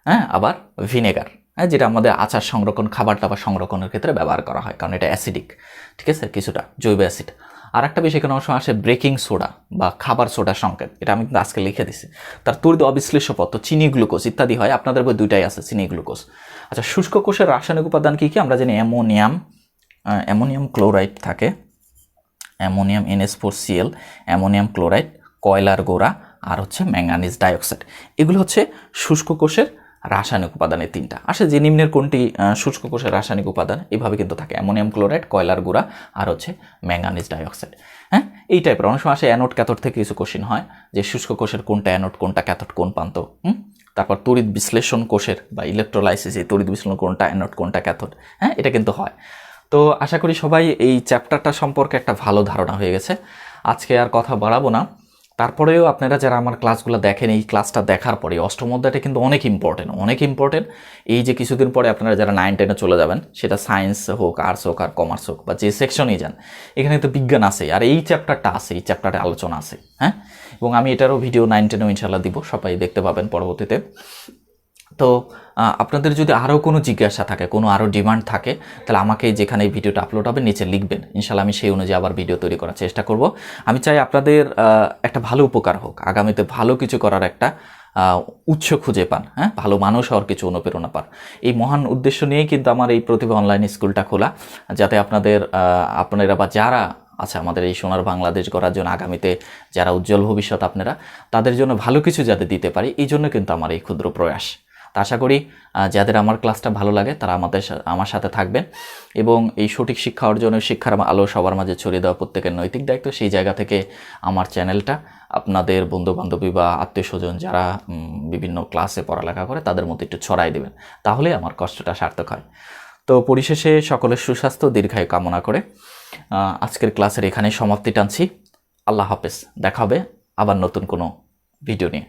হ্যাঁ, আবার ভিনেগার, হ্যাঁ, যেটা আমাদের আচার সংরক্ষণ, খাবার টাবার সংরক্ষণের ক্ষেত্রে ব্যবহার করা হয়, কারণ এটা অ্যাসিডিক। ঠিক আছে, কিছুটা জৈব অ্যাসিড। আর একটা বিষয় এখানে অংশ আসে বেকিং সোডা বা খাবার সোডা সংকেত, এটা আমি কিন্তু আজকে লিখে দিছি। তার তড়িৎ অবিশ্লেষ্য পদার্থ চিনি গ্লুকোজ ইত্যাদি হয়, আপনাদের বই দুইটাই আছে, চিনি গ্লুকোজ। আচ্ছা, শুষ্ক কোষের রাসায়নিক উপাদান কী কী? আমরা জানি অ্যামোনিয়াম ক্লোরাইড থাকে, অ্যামোনিয়াম NH4Cl, অ্যামোনিয়াম ক্লোরাইড, কয়লার গোড়া, আর হচ্ছে ম্যাঙ্গানিজ ডাইঅক্সাইড। এগুলো হচ্ছে শুষ্ক কোষের রাসায়নিক উপাদানের 3টা। আসে যে নিম্নের কোনটি শুষ্ক কোষের রাসায়নিক উপাদান? এইভাবে কিন্তু থাকে, অ্যামোনিয়াম ক্লোরাইড, কয়লার গুঁড়া, আর হচ্ছে ম্যাঙ্গানিজ ডাইঅক্সাইড। হ্যাঁ, এই টাইপের অনেক সময় আসে অ্যানোড ক্যাথোড থেকে কিছু কোশ্চিন হয়, যে শুষ্ক কোষের কোনটা অ্যানোড, কোনটা ক্যাথোড, কোন প্রান্ত। তারপর তড়িৎ বিশ্লেষণ কোষের বা ইলেকট্রোলাইসিস, এই তড়িৎ বিশ্লেষণ কোনটা অ্যানোড, কোনটা ক্যাথোড। হ্যাঁ, এটা কিন্তু হয়। তো আশা করি সবাই এই চ্যাপ্টারটা সম্পর্কে একটা ভালো ধারণা হয়ে গেছে। আজকে আর কথা বাড়াবো না। তারপরেও আপনারা যারা আমার ক্লাসগুলো দেখেন, এই ক্লাসটা দেখার পরে অষ্টম অধ্যায়টা কিন্তু অনেক ইম্পর্টেন্ট। এই যে কিছুদিন পরে আপনারা যারা 9-10-এ চলে যাবেন, সেটা সায়েন্স হোক, আর্টস হোক, আর কমার্স হোক, বা যে সেকশনেই যান, এখানে তো বিজ্ঞান আছে, আর এই চ্যাপ্টারটা আছে, এই চ্যাপ্টারে আলোচনা আছে। হ্যাঁ, এবং আমি এটারও ভিডিও 9-10-এও ইনশাল্লাহ দিব, সবাই দেখতে পাবেন পরবর্তীতে। তো আপনাদের যদি আরও কোনো জিজ্ঞাসা থাকে, কোনো আরও ডিমান্ড থাকে, তাহলে আমাকে যেখানে এই ভিডিওটা আপলোড হবে নিচে লিখবেন, ইনশাল্লাহ আমি সেই অনুযায়ী আবার ভিডিও তৈরি করার চেষ্টা করব। আমি চাই আপনাদের একটা ভালো উপকার হোক, আগামীতে ভালো কিছু করার একটা উৎস খুঁজে পান, হ্যাঁ, ভালো মানুষ হওয়ার কিছু অনুপ্রেরণা পান। এই মহান উদ্দেশ্য নিয়েই কিন্তু আমার এই প্রতিভা অনলাইন স্কুলটা খোলা, যাতে আপনারা বা যারা আচ্ছা আমাদের এই সোনার বাংলাদেশ গড়ার জন্য আগামীতে যারা উজ্জ্বল ভবিষ্যৎ আপনারা, তাদের জন্য ভালো কিছু যাতে দিতে পারি, এই জন্য কিন্তু আমার এই ক্ষুদ্র প্রয়াস। তা আশা করি যাদের আমার ক্লাসটা ভালো লাগে তারা আমার সাথে থাকবেন, এবং এই সঠিক শিক্ষা অর্জনের, শিক্ষার আলো সবার মাঝে ছড়িয়ে দেওয়া প্রত্যেকের নৈতিক দায়িত্ব। সেই জায়গা থেকে আমার চ্যানেলটা আপনাদের বন্ধুবান্ধবী বা আত্মীয় স্বজন যারা বিভিন্ন ক্লাসে পড়ালেখা করে তাদের মধ্যে একটু ছড়াই দেবেন, তাহলে আমার কষ্টটা সার্থক হয়। তো পরিশেষে সকলের সুস্বাস্থ্য দীর্ঘায়ু কামনা করে আজকের ক্লাসের এখানেই সমাপ্তি টানছি। আল্লাহ হাফেজ, দেখা হবে আবার নতুন কোনো ভিডিও নিয়ে।